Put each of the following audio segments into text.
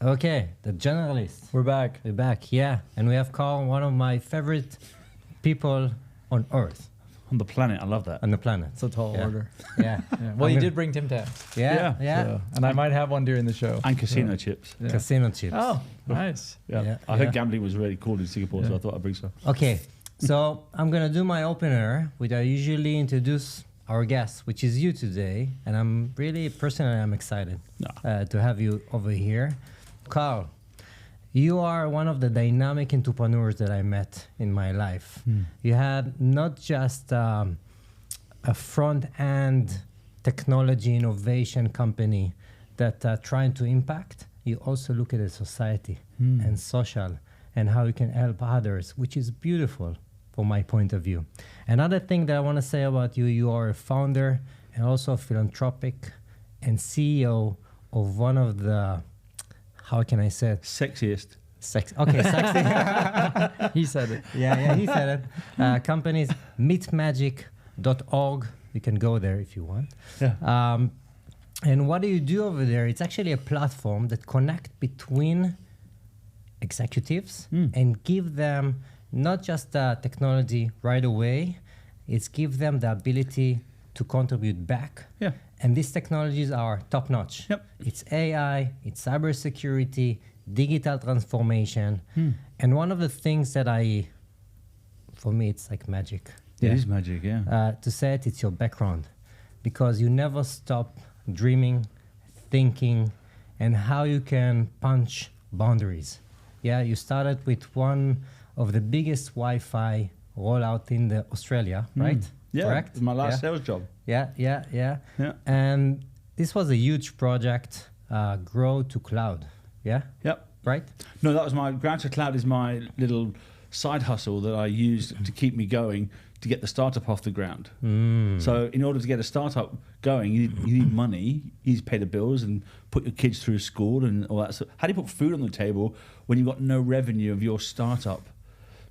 Okay, the generalist. We're back. We're back, yeah. And we have Carl, one of my favorite people on Earth. On the planet, I love that. On the planet. It's a tall order. Yeah. Yeah. Well, you did bring Tim Tam. Yeah. So, and I might have one during the show. And casino chips. Yeah. Casino chips. Oh, nice. Yeah. I heard gambling was really cool in Singapore, so I thought I'd bring some. Okay, so I'm going to do my opener, which I usually introduce our guest, which is you today. And I'm excited to have you over here. Carl, you are one of the dynamic entrepreneurs that I met in my life. You had not just a front-end technology innovation company that trying to impact. You also look at the society and social and how you can help others, which is beautiful from my point of view. Another thing that I want to say about you, you are a founder and also a philanthropic and CEO of one of the, how can I say it? Sexiest. Sexy. He said it. Yeah, he said it. Companies, meetmagic.org. You can go there if you want. Yeah. And what do you do over there? It's actually a platform that connects between executives and give them not just the technology right away, it's give them the ability to contribute back. Yeah. And these technologies are top notch. Yep. It's AI, it's cybersecurity, digital transformation. And one of the things that for me, it's like magic. It is magic, yeah. To say it, it's your background. Because you never stop dreaming, thinking, and how you can punch boundaries. Yeah, you started with one of the biggest Wi-Fi rollout in Australia, right? Yeah, correct? It's my last sales job. Yeah. And this was a huge project, grow to cloud. Yeah? Yep. Right? No, that was my ground to cloud is my little side hustle that I used to keep me going to get the startup off the ground. So in order to get a startup going, you need money. You need to pay the bills and put your kids through school and all that. So how do you put food on the table when you've got no revenue of your startup?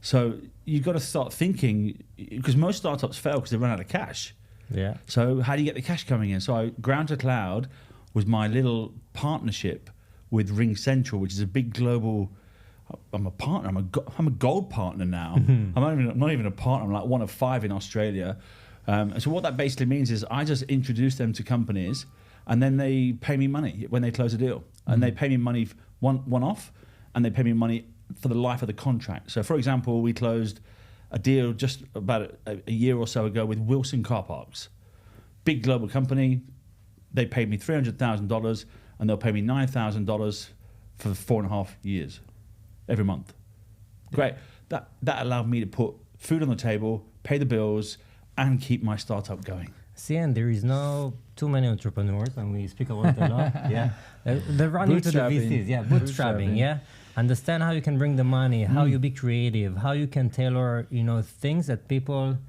So you've got to start thinking, because most startups fail because they run out of cash. Yeah. So how do you get the cash coming in? So ground to cloud was my little partnership with Ring Central, which is a big global. I'm a partner. I'm a gold partner now. I'm not even a partner. I'm like one of 5 in Australia. And so what that basically means is I just introduce them to companies, and then they pay me money when they close a deal, and they pay me money one off, and they pay me money for the life of the contract. So, for example, we closed a deal just about a year or so ago with Wilson Car Parks, big global company. They paid me $300,000, and they'll pay me $9,000 for 4.5 years. Every month. Great. That allowed me to put food on the table, pay the bills, and keep my startup going. See, and there is no too many entrepreneurs, and we speak about it a lot. Yeah, they run into the VCs. Yeah, bootstrapping. Yeah, understand how you can bring the money, how you be creative, how you can tailor, things that people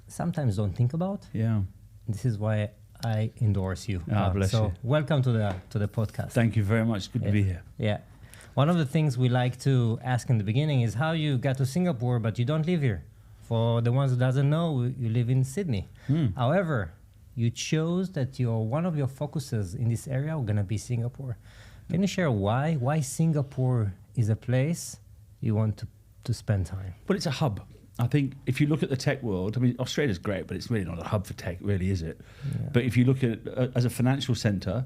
sometimes don't think about. Yeah. This is why I endorse you. Bless you. Welcome to the podcast. Thank you very much. Good to be here. Yeah. One of the things we like to ask in the beginning is how you got to Singapore, but you don't live here. For the ones who doesn't know, you live in Sydney. However, you chose that one of your focuses in this area are going to be Singapore. Can you share why? Why Singapore is a place you want to spend time? But it's a hub. I think if you look at the tech world, I mean, Australia's great, but it's really not a hub for tech, really, is it? Yeah. But if you look at as a financial centre,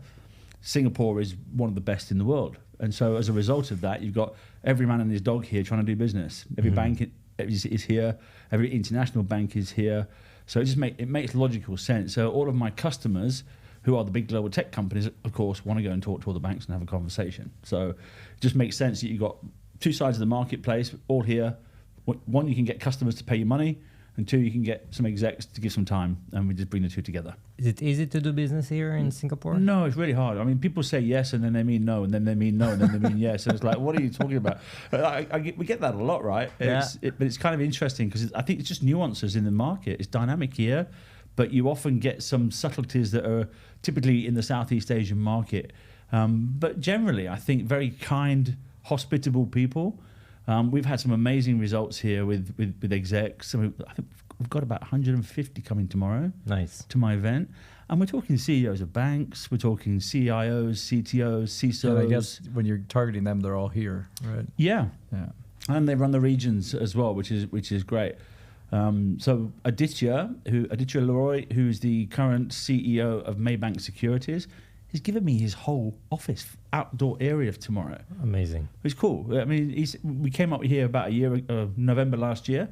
Singapore is one of the best in the world. And so as a result of that, you've got every man and his dog here trying to do business. Every bank is here. Every international bank is here. So it makes logical sense. So all of my customers, who are the big global tech companies, of course, want to go and talk to all the banks and have a conversation. So it just makes sense that you've got two sides of the marketplace, all here. One, you can get customers to pay you money, and 2, you can get some execs to give some time, and we just bring the two together. Is it easy to do business here in Singapore? No, it's really hard. I mean, people say yes, and then they mean no, and then they mean no, and then they mean yes. And it's like, what are you talking about? We get that a lot, right? Yeah. But it's kind of interesting because I think it's just nuances in the market. It's dynamic here, but you often get some subtleties that are typically in the Southeast Asian market. But generally, I think very kind, hospitable people. We've had some amazing results here with execs. I think we've got about 150 coming tomorrow. Nice. To my event. And we're talking CEOs of banks, we're talking CIOs, CTOs, CISOs. And I guess when you're targeting them, they're all here, right? Yeah. Yeah. And they run the regions as well, which is great. So Aditya Leroy, who's the current CEO of Maybank Securities, he's given me his whole office outdoor area tomorrow. Amazing. It's cool. I mean, we came up here about November last year.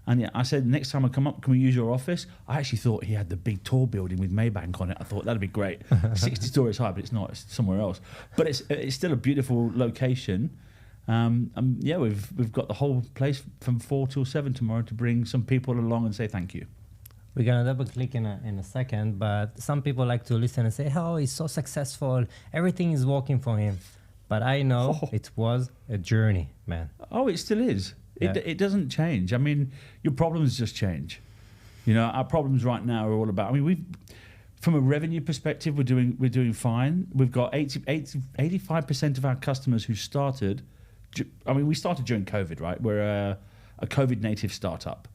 And yeah, I said, next time I come up, can we use your office? I actually thought he had the big tall building with Maybank on it. I thought that'd be great. 60 stories high, but it's not. It's somewhere else. But it's still a beautiful location. Yeah, we've got the whole place from 4 till 7 tomorrow to bring some people along and say thank you. We're gonna double click in a second, but some people like to listen and say, "Oh, he's so successful. Everything is working for him." But I know it was a journey, man. Oh, it still is. Yeah. It doesn't change. I mean, your problems just change. You know, our problems right now are all about. I mean, from a revenue perspective, we're doing fine. We've got 85% of our customers who started. I mean, we started during COVID, right? We're a COVID native startup,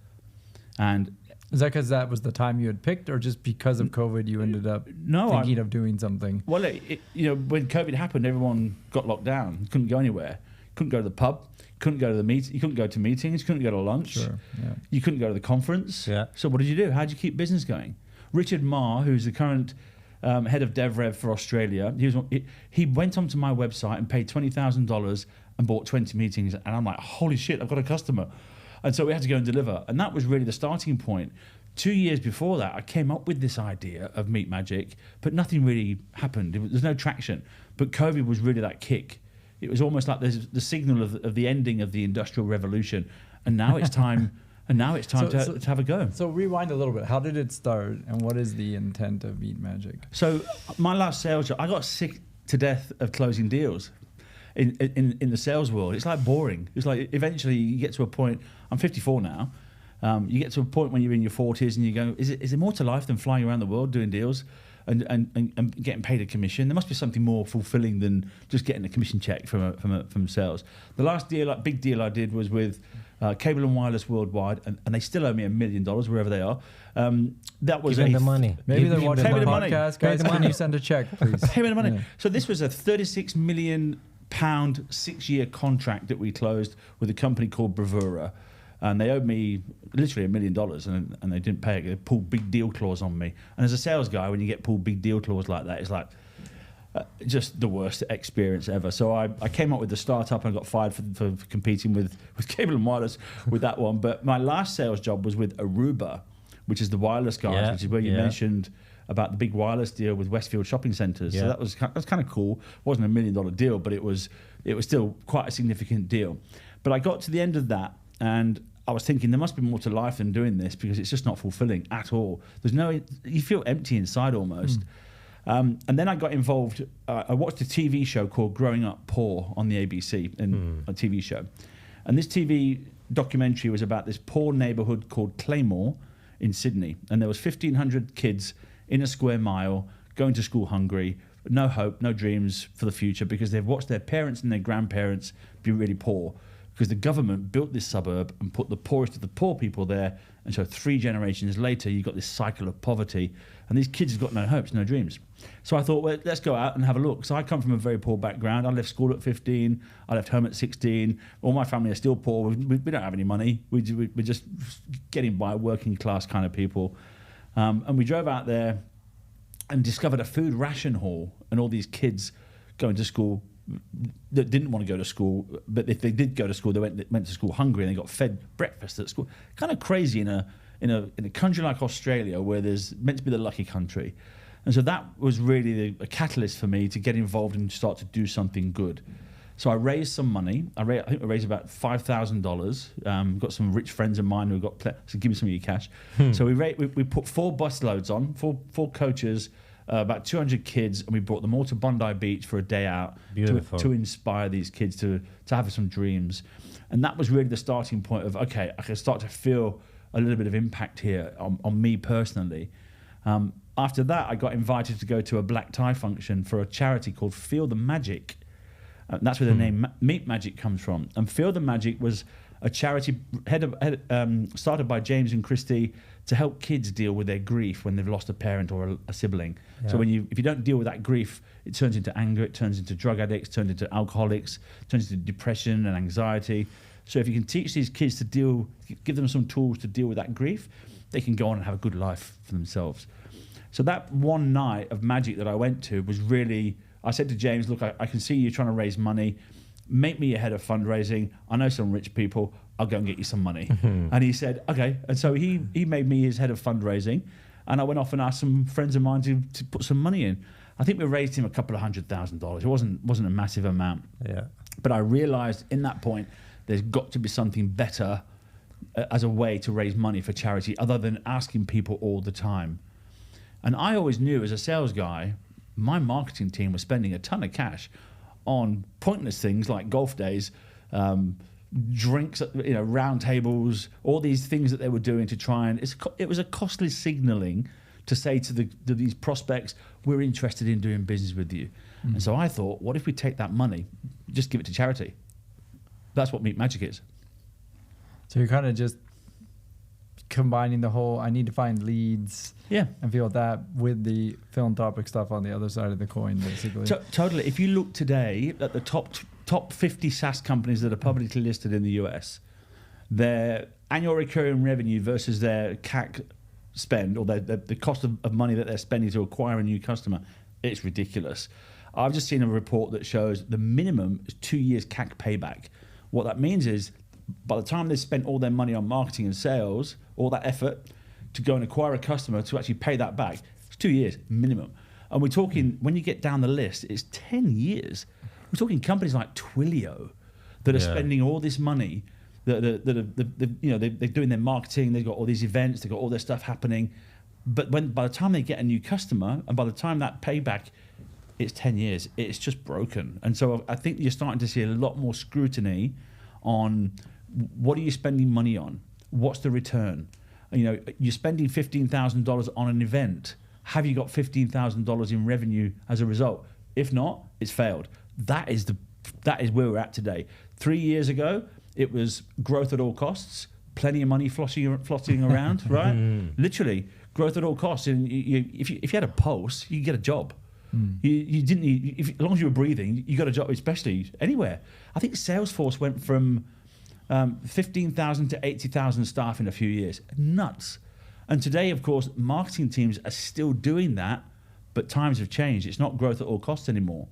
and is that because that was the time you had picked, or just because of COVID you ended up thinking of doing something? Well, when COVID happened, everyone got locked down. Couldn't go anywhere. Couldn't go to the pub. Couldn't go to the meet. You couldn't go to meetings. Couldn't go to lunch. Sure. Yeah. You couldn't go to the conference. Yeah. So what did you do? How did you keep business going? Richard Marr, who's the current head of DevRev for Australia, he went onto my website and paid $20,000 and bought 20 meetings. And I'm like, holy shit, I've got a customer. And so we had to go and deliver. And that was really the starting point. 2 years before that, I came up with this idea of meetmagic, but nothing really happened. There's no traction. But COVID was really that kick. It was almost like there's the signal of the ending of the Industrial Revolution. And now it's time. To have a go. So rewind a little bit. How did it start, and what is the intent of meetmagic? So my last sales job, I got sick to death of closing deals in the sales world. It's like boring. It's like eventually you get to a point. I'm 54 now. You get to a point when you're in your 40s and you go, is there more to life than flying around the world doing deals and getting paid a commission? There must be something more fulfilling than just getting a commission check from sales. The last big deal I did was with Cable and Wireless Worldwide, and they still owe me $1 million wherever they are. That was the money. Maybe they're Give watching them the the money. podcast, guys. Can you send a check, please? Pay me the money. Yeah. So this was a £36 million 6-year contract that we closed with a company called Bravura. And they owed me literally $1 million, and they didn't pay it. They pulled big deal clause on me. And as a sales guy, when you get pulled big deal clause like that, it's like just the worst experience ever. So I came up with the startup and got fired for competing with Cable and Wireless with that one. But my last sales job was with Aruba, which is the wireless guys, which is where you mentioned about the big wireless deal with Westfield shopping centres. So that was kind of cool. It wasn't $1 million deal, but it was still quite a significant deal. But I got to the end of that, and I was thinking there must be more to life than doing this, because it's just not fulfilling at all. You feel empty inside almost. And then I got involved. I watched a TV show called Growing Up Poor on the ABC, a TV show. And this TV documentary was about this poor neighbourhood called Claymore in Sydney. And there was 1,500 kids in a square mile going to school hungry, no hope, no dreams for the future, because they've watched their parents and their grandparents be really poor, because the government built this suburb and put the poorest of the poor people there. And so 3 generations later, you've got this cycle of poverty, and these kids have got no hopes, no dreams. So I thought, well, let's go out and have a look. So I come from a very poor background. I left school at 15. I left home at 16. All my family are still poor. We don't have any money. We're just getting by, working class kind of people. And we drove out there and discovered a food ration hall, and all these kids going to school that didn't want to go to school, but if they did go to school, they went to school hungry, and they got fed breakfast at school. Kind of crazy in a country like Australia, where there's meant to be the lucky country. And so that was really a catalyst for me to get involved and start to do something good. So I raised some money. I think I raised about $5,000. Got some rich friends of mine who so give me some of your cash. So we put 4 bus loads on, four coaches, about 200 kids, and we brought them all to Bondi Beach for a day out to inspire these kids to have some dreams. And that was really the starting point of, okay, I can start to feel a little bit of impact here on me personally. After that, I got invited to go to a black tie function for a charity called Feel the Magic. That's where the name meetmagic comes from. And Feel the Magic was a charity started by James and Christy to help kids deal with their grief when they've lost a parent or a sibling. Yeah. So if you don't deal with that grief, it turns into anger, it turns into drug addicts, turns into alcoholics, turns into depression and anxiety. So if you can teach these kids to give them some tools to deal with that grief, they can go on and have a good life for themselves. So that one night of magic that I went to was really, I said to James, look, I can see you trying to raise money. Make me a head of fundraising. I know some rich people. I'll go and get you some money. And he said, okay. And so he made me his head of fundraising. And I went off and asked some friends of mine to put some money in. I think we raised him a couple of $100,000. It wasn't a massive amount. Yeah. But I realized in that point, there's got to be something better as a way to raise money for charity other than asking people all the time. And I always knew as a sales guy, my marketing team was spending a ton of cash on pointless things like golf days, drinks, round tables, all these things that they were doing to try and it was a costly signaling to say to these prospects, we're interested in doing business with you. And so I thought, what if we take that money, just give it to charity? That's what meetmagic is. So you're kind of just combining the whole, I need to find leads and feel that with the philanthropic stuff on the other side of the coin, basically. Totally. If you look today at the top 50 SaaS companies that are publicly listed in the US, their annual recurring revenue versus their CAC spend, or the cost of money that they're spending to acquire a new customer, it's ridiculous. I've just seen a report that shows the minimum is 2 years CAC payback. What that means is by the time they've spent all their money on marketing and sales, all that effort to go and acquire a customer to actually pay that back, it's 2 years minimum. And we're talking, when you get down the list, it's 10 years. We're talking companies like Twilio that are spending all this money, they're doing their marketing, they've got all these events, they've got all their stuff happening. But by the time they get a new customer, and by the time that payback, it's 10 years, it's just broken. And so I think you're starting to see a lot more scrutiny on what are you spending money on? What's the return? You're spending $15,000 on an event. Have you got $15,000 in revenue as a result? If not, it's failed. That is where we're at today. 3 years ago, it was growth at all costs, plenty of money flossing around, right? Literally, growth at all costs. And if you had a pulse, you get a job. You didn't need, as long as you were breathing, you got a job, especially anywhere. I think Salesforce went from 15,000 to 80,000 staff in a few years. Nuts. And today, of course, marketing teams are still doing that, but times have changed. It's not growth at all costs anymore.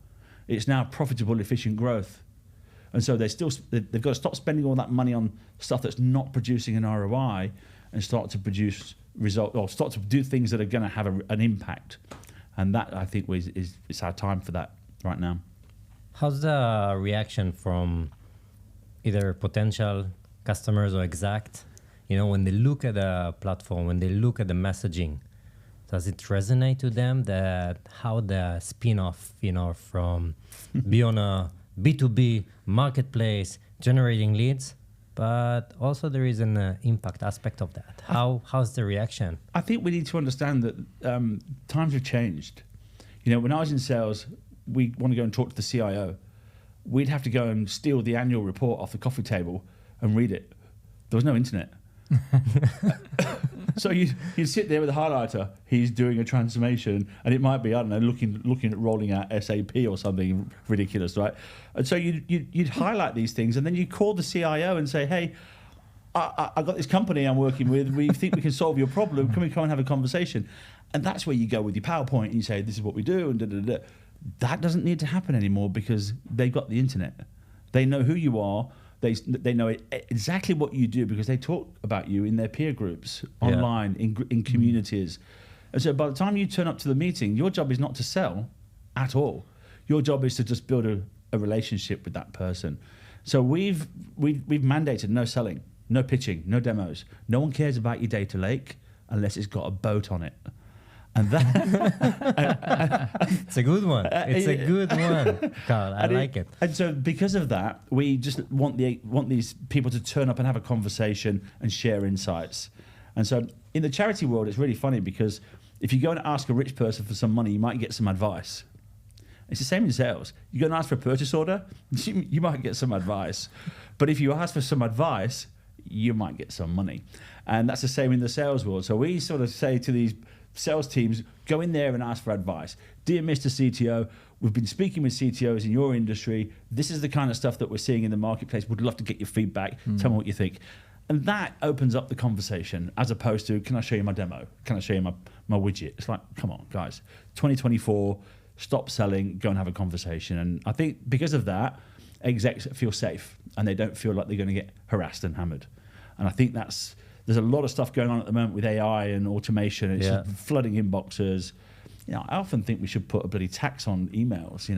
It's now profitable, efficient growth. And so they've got to stop spending all that money on stuff that's not producing an ROI and start to produce results, or start to do things that are going to have an impact. And that, I think, is our time for that right now. How's the reaction from either potential customers or Exact? When they look at the platform, when they look at the messaging, does it resonate to them that how the spin-off, from be on a B2B marketplace, generating leads, but also there is an impact aspect of that. How's the reaction? I think we need to understand that times have changed. When I was in sales, we want to go and talk to the CIO. We'd have to go and steal the annual report off the coffee table and read it. There was no internet. So you'd sit there with a highlighter. He's doing a transformation, and it might be, I don't know, looking at rolling out SAP or something ridiculous, right? And so you'd highlight these things, and then you call the CIO and say, "Hey, I got this company I'm working with. We think we can solve your problem. Can we come and have a conversation?" And that's where you go with your PowerPoint and you say, "This is what we do," and da da da. That doesn't need to happen anymore because they've got the internet. They know who you are. They know exactly what you do because they talk about you in their peer groups, online, in communities. And so by the time you turn up to the meeting, your job is not to sell at all. Your job is to just build a relationship with that person. So we've mandated no selling, no pitching, no demos. No one cares about your data lake unless it's got a boat on it. And that it's a good one. It's a good one, Carl. I like it. And so because of that, we just want these people to turn up and have a conversation and share insights. And so in the charity world, it's really funny because if you go and ask a rich person for some money, you might get some advice. It's the same in sales. You go and ask for a purchase order, you might get some advice. But if you ask for some advice, you might get some money. And that's the same in the sales world. So we sort of say to these sales teams, go in there and ask for advice. Dear Mr. CTO, we've been speaking with CTOs in your industry. This is the kind of stuff that we're seeing in the marketplace. Would love to get your feedback. Tell me what you think. And that opens up the conversation as opposed to, can I show you my demo? Can I show you my widget? It's like, come on, guys. 2024, stop selling, go and have a conversation. And I think because of that, execs feel safe and they don't feel like they're going to get harassed and hammered. And I think there's a lot of stuff going on at the moment with AI and automation. It's just flooding inboxes. I often think we should put a bloody tax on emails,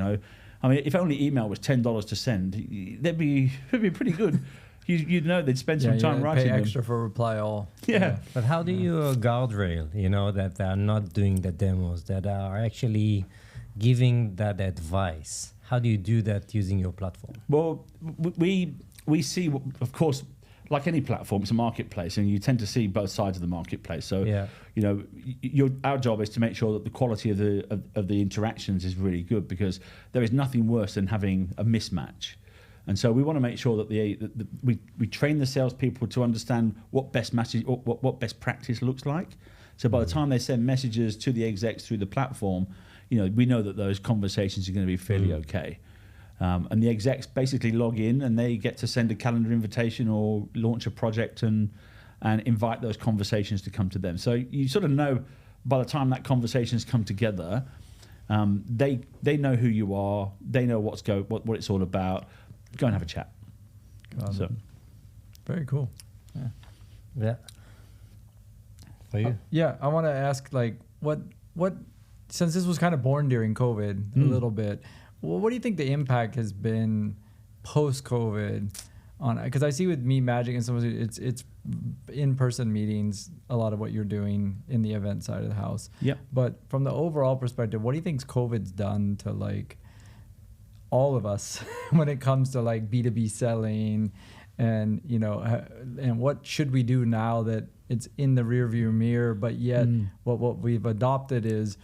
I mean, if only email was $10 to send, it'd be pretty good. You'd know they'd spend some time writing pay them. extra for reply all. Yeah. But how do you guardrail, that they are not doing the demos, that are actually giving that advice? How do you do that using your platform? Well, we see, of course, like any platform, it's a marketplace, and you tend to see both sides of the marketplace. So, our job is to make sure that the quality of the interactions is really good, because there is nothing worse than having a mismatch. And so we want to make sure that we train the salespeople to understand what best message, or what best practice looks like. So by the time they send messages to the execs through the platform, we know that those conversations are going to be fairly okay. And the execs basically log in and they get to send a calendar invitation or launch a project and invite those conversations to come to them. So you sort of know by the time that conversation's come together, they know who you are, they know what it's all about. Go and have a chat. So, very cool. Yeah. For you? I want to ask, what since this was kind of born during COVID a little bit, what do you think the impact has been post-COVID on? Because I see with meetmagic and some of it's in-person meetings, a lot of what you're doing in the event side of the house. Yeah. But from the overall perspective, what do you think COVID's done to all of us when it comes to B2B selling, and and what should we do now that it's in the rearview mirror, but yet what we've adopted is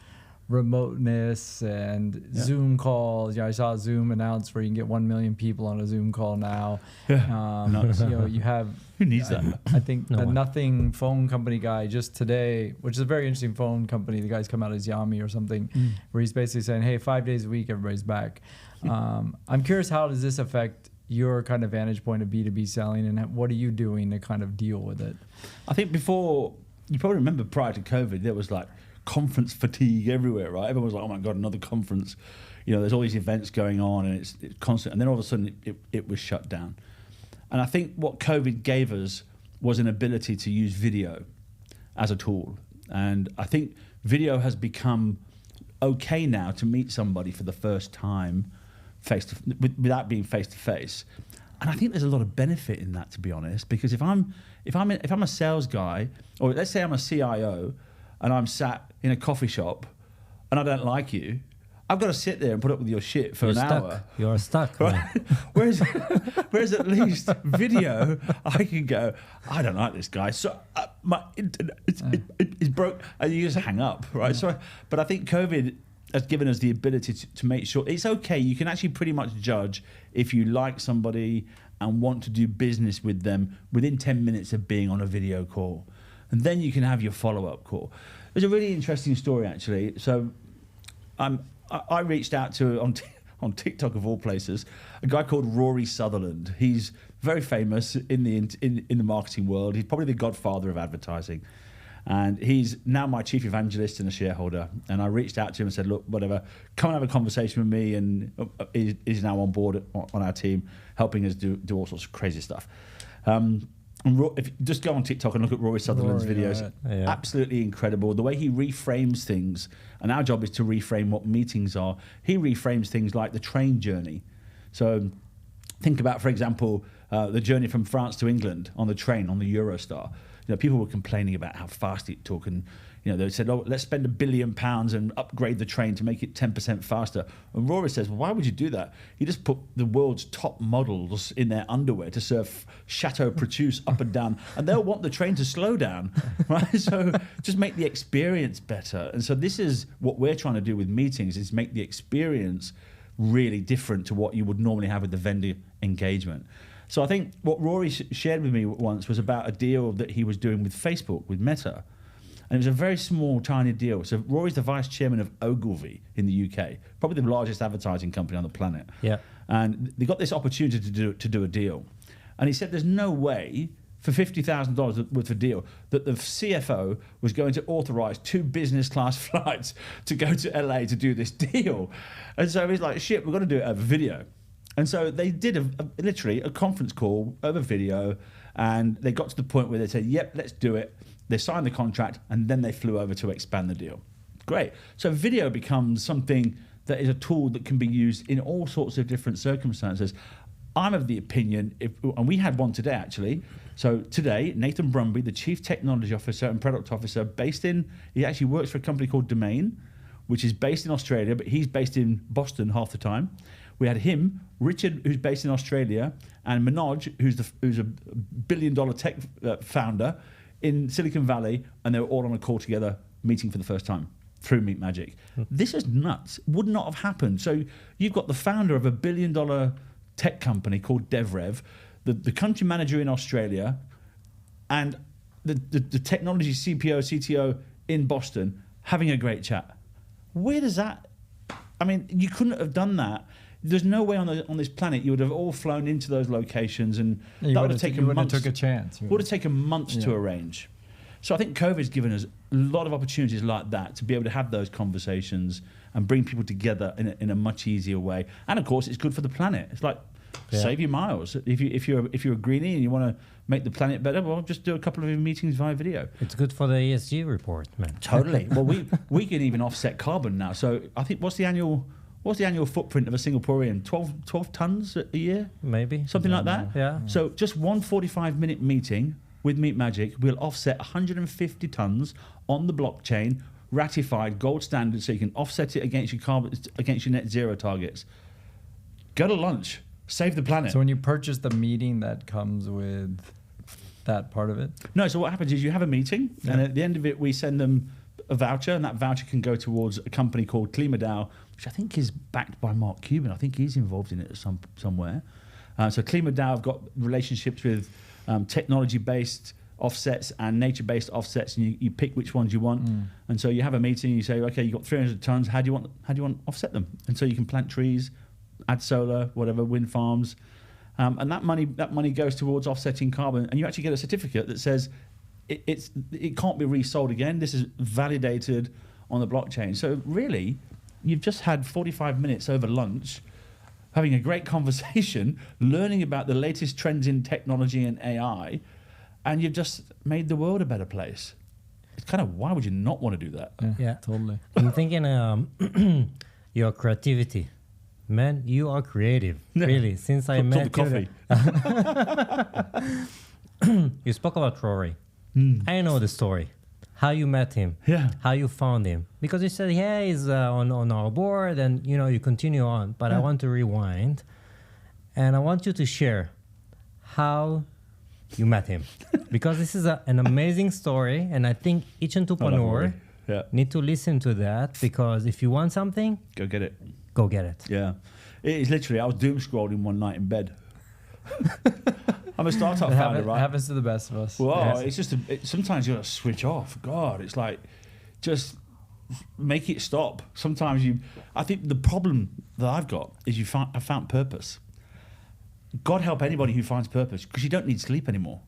remoteness and Zoom calls. I saw Zoom announce where you can get 1 million people on a Zoom call now. You have, who needs that? I think the Nothing phone company guy just today, which is a very interesting phone company. The guy's come out as Yami or something, where he's basically saying, hey, 5 days a week, everybody's back. I'm curious, how does this affect your kind of vantage point of B2B selling, and what are you doing to kind of deal with it? I think before, you probably remember prior to COVID, there was conference fatigue everywhere, right? Everyone was like, oh my God, another conference. There's all these events going on and it's constant. And then all of a sudden it was shut down. And I think what COVID gave us was an ability to use video as a tool. And I think video has become okay now to meet somebody for the first time without being face to face. And I think there's a lot of benefit in that, to be honest, because if I'm a sales guy, or let's say I'm a CIO and I'm sat in a coffee shop and I don't like you, I've got to sit there and put up with your shit for an hour. You're stuck. Right? Whereas at least video, I can go, I don't like this guy. So my internet it's broke, and you just hang up, right? So, but I think COVID has given us the ability to make sure it's okay. You can actually pretty much judge if you like somebody and want to do business with them within 10 minutes of being on a video call. And then you can have your follow-up call. There's a really interesting story, actually. So I reached out to, on TikTok of all places, a guy called Rory Sutherland. He's very famous in the marketing world. He's probably the godfather of advertising. And he's now my chief evangelist and a shareholder. And I reached out to him and said, look, whatever, come and have a conversation with me. And he's now on board on our team, helping us do all sorts of crazy stuff. If you just go on TikTok and look at Rory Sutherland's videos, absolutely incredible. The way he reframes things, and our job is to reframe what meetings are. He reframes things like the train journey. So think about, for example, the journey from France to England on the train, on the Eurostar. People were complaining about how fast it took, and they said, oh, let's spend £1 billion and upgrade the train to make it 10% faster. And Rory says, well, why would you do that? You just put the world's top models in their underwear to serve Chateau Protus up and down, and they'll want the train to slow down, right? So just make the experience better. And so this is what we're trying to do with meetings, is make the experience really different to what you would normally have with the vendor engagement. So I think what Rory shared with me once was about a deal that he was doing with Facebook, with Meta. And it was a very small, tiny deal. So Rory's the vice chairman of Ogilvy in the UK, probably the largest advertising company on the planet. Yeah. And they got this opportunity to do a deal. And he said there's no way for $50,000 worth of deal that the CFO was going to authorize 2 business class flights to go to LA to do this deal. And so he's like, shit, we've got to do it over video. And so they did literally a conference call over video, and they got to the point where they said, yep, let's do it. They signed the contract, and then they flew over to expand the deal. Great. So video becomes something that is a tool that can be used in all sorts of different circumstances. I'm of the opinion, and we had one today actually. So today, Nathan Brumby, the Chief Technology Officer and Product Officer, he actually works for a company called Domain, which is based in Australia, but he's based in Boston half the time. We had him, Richard, who's based in Australia, and Manoj, who's a billion-dollar tech founder in Silicon Valley, and they were all on a call together, meeting for the first time through meetmagic. This is nuts. Would not have happened. So you've got the founder of a billion-dollar tech company called DevRev, the country manager in Australia, and the technology CPO, CTO in Boston having a great chat. Where does that... I mean, you couldn't have done that. There's no way on this planet you would have all flown into those locations, and that would have taken months. Took a chance. Would have taken months to arrange. So I think COVID's given us a lot of opportunities like that to be able to have those conversations and bring people together in a much easier way. And of course, it's good for the planet. It's like save your miles. If you're a greenie and you want to make the planet better, well, just do a couple of meetings via video. It's good for the ESG report, man. Totally. Well, we can even offset carbon now. So I think what's the annual footprint of a Singaporean? 12 tons a year? Maybe. Something like that? Yeah. So just one 45-minute meeting with meetmagic will offset 150 tons on the blockchain, ratified, gold standard, so you can offset it against your carbon, against your net zero targets. Go to lunch. Save the planet. So when you purchase the meeting, that comes with that part of it? No, so what happens is you have a meeting, and at the end of it, we send them a voucher, and that voucher can go towards a company called KlimaDAO, which I think is backed by Mark Cuban. I think he's involved in it somewhere. So KlimaDAO have got relationships with technology-based offsets and nature-based offsets, and you pick which ones you want. And so you have a meeting, you say, okay, you've got 300 tons, how do you want to offset them? And so you can plant trees, add solar, whatever, wind farms, and that money goes towards offsetting carbon, and you actually get a certificate that says it can't be resold again. This is validated on the blockchain. So really, you've just had 45 minutes over lunch having a great conversation, learning about the latest trends in technology and AI, and you've just made the world a better place. It's kind of, why would you not want to do that? Yeah, totally. I'm thinking your creativity. Man, you are creative, really. Since I met coffee. You spoke about Rory. I know the story. How you met him. Yeah. How you found him. Because you said, yeah, he's on our board, and you continue on. But I want to rewind, and I want you to share how you met him. Because this is an amazing story, and I think each entrepreneur need to listen to that, because if you want something, go get it. Go get it. Yeah. It is literally, I was doom scrolling one night in bed. I'm a startup founder, right? It happens to the best of us. Well, it's just, sometimes you got to switch off. God, it's like, just make it stop. Sometimes I think the problem that I've got is I found purpose. God help anybody who finds purpose, because you don't need sleep anymore.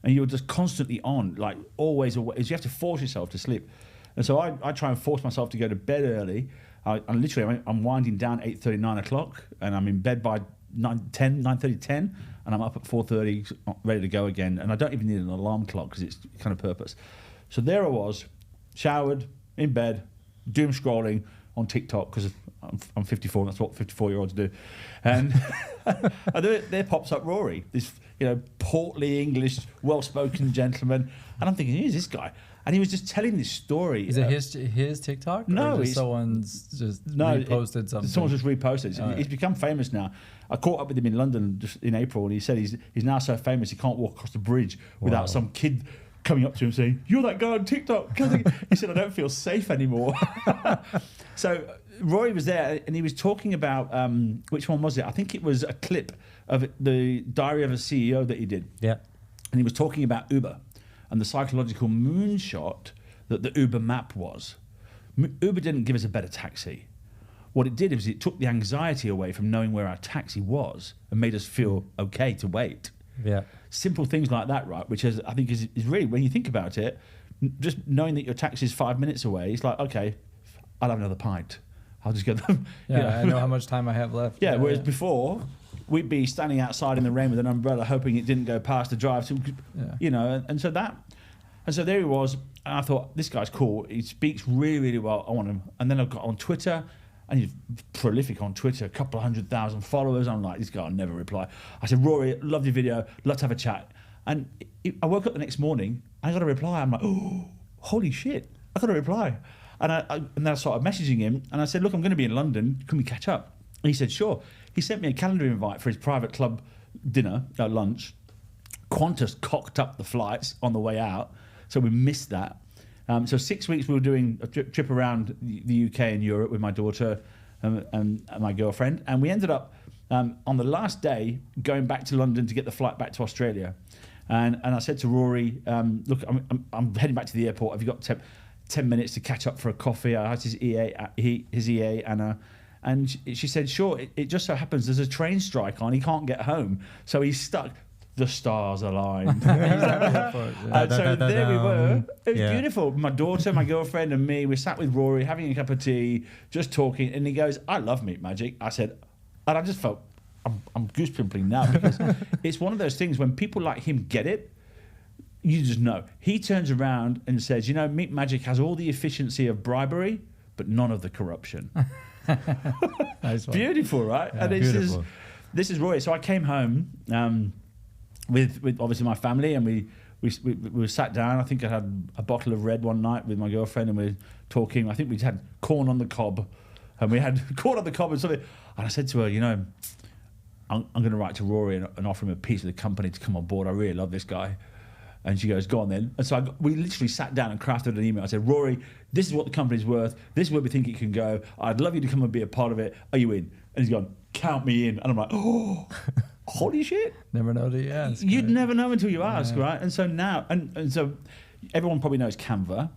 And you're just constantly on, like always. You have to force yourself to sleep. And so I try and force myself to go to bed early. I'm winding down 8:30, 9 o'clock, and I'm in bed by 9:30, 10, and I'm up at 4:30, ready to go again. And I don't even need an alarm clock, because it's kind of purpose. So there I was, showered, in bed, doom scrolling on TikTok, because I'm 54, and that's what 54-year-olds do. And And there pops up Rory, this portly English, well-spoken gentleman, and I'm thinking, who's this guy? And he was just telling this story. Is it his TikTok? No, or someone's just reposted something. Someone's just reposted. Oh, He's become famous now. I caught up with him in London just in April, and he said he's now so famous he can't walk across the bridge without some kid coming up to him saying, "You're that guy on TikTok." He said, "I don't feel safe anymore." So Rory was there, and he was talking about which one was it? I think it was a clip of the Diary of a CEO that he did. Yeah. And he was talking about Uber and the psychological moonshot that the Uber map was. Uber didn't give us a better taxi. What it did was it took the anxiety away from knowing where our taxi was and made us feel okay to wait. Yeah. Simple things like that, right? Which I think is really, when you think about it, just knowing that your taxi is 5 minutes away, it's like, okay, I'll have another pint. I'll just get them. Yeah, I know how much time I have left. Yeah, whereas before, we'd be standing outside in the rain with an umbrella hoping it didn't go past the drive. So, and so there he was. And I thought, this guy's cool. He speaks really, really well. I want him. And then I got on Twitter, and he's prolific on Twitter, a couple of 100,000 followers. I'm like, this guy will never reply. I said, Rory, love your video. Let's have a chat. And I woke up the next morning, and I got a reply. I'm like, oh, holy shit, I got a reply. And then I started messaging him, and I said, look, I'm going to be in London. Can we catch up? And he said, sure. He sent me a calendar invite for his private club dinner, lunch. Qantas cocked up the flights on the way out, so we missed that. So 6 weeks we were doing a trip around the UK and Europe with my daughter and my girlfriend, and we ended up on the last day going back to London to get the flight back to Australia. And I said to Rory, look, I'm heading back to the airport. Have you got 10 minutes to catch up for a coffee? I asked his EA, Anna. And she said, sure. It just so happens there's a train strike on. He can't get home. So he's stuck. The stars aligned. So there we were. It was beautiful. My daughter, my girlfriend, and me, we sat with Rory having a cup of tea, just talking. And he goes, I love Meat Magic. I said, and I just felt, I'm goosepimpling now, because it's one of those things when people like him get it, you just know. He turns around and says, Meat Magic has all the efficiency of bribery, but none of the corruption. Nice one. Beautiful, right? Yeah, and this is Roy. So I came home with obviously my family, and we sat down. I think I had a bottle of red one night with my girlfriend, and we were talking. I think we had corn on the cob, and we had corn on the cob and something. And I said to her, I'm going to write to Rory and offer him a piece of the company to come on board. I really love this guy. And she goes, go on then. And so we literally sat down and crafted an email. I said, Rory, this is what the company's worth. This is where we think it can go. I'd love you to come and be a part of it. Are you in? And he's gone, count me in. And I'm like, oh, holy shit. Never know till you ask. You'd never know until you ask, right? And so now, and so everyone probably knows Canva.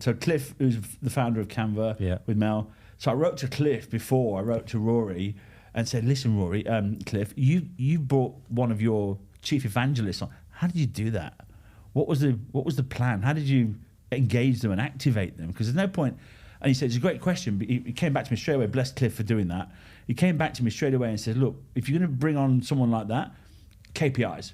So Cliff, who's the founder of Canva with Mel. So I wrote to Cliff before I wrote to Rory and said, listen, Rory, Cliff, you brought one of your chief evangelists on. How did you do that? What was the plan? How did you engage them and activate them? Because there's no point. And he said, it's a great question. But he came back to me straight away. Bless Cliff for doing that. He came back to me straight away and said, look, if you're going to bring on someone like that, KPIs.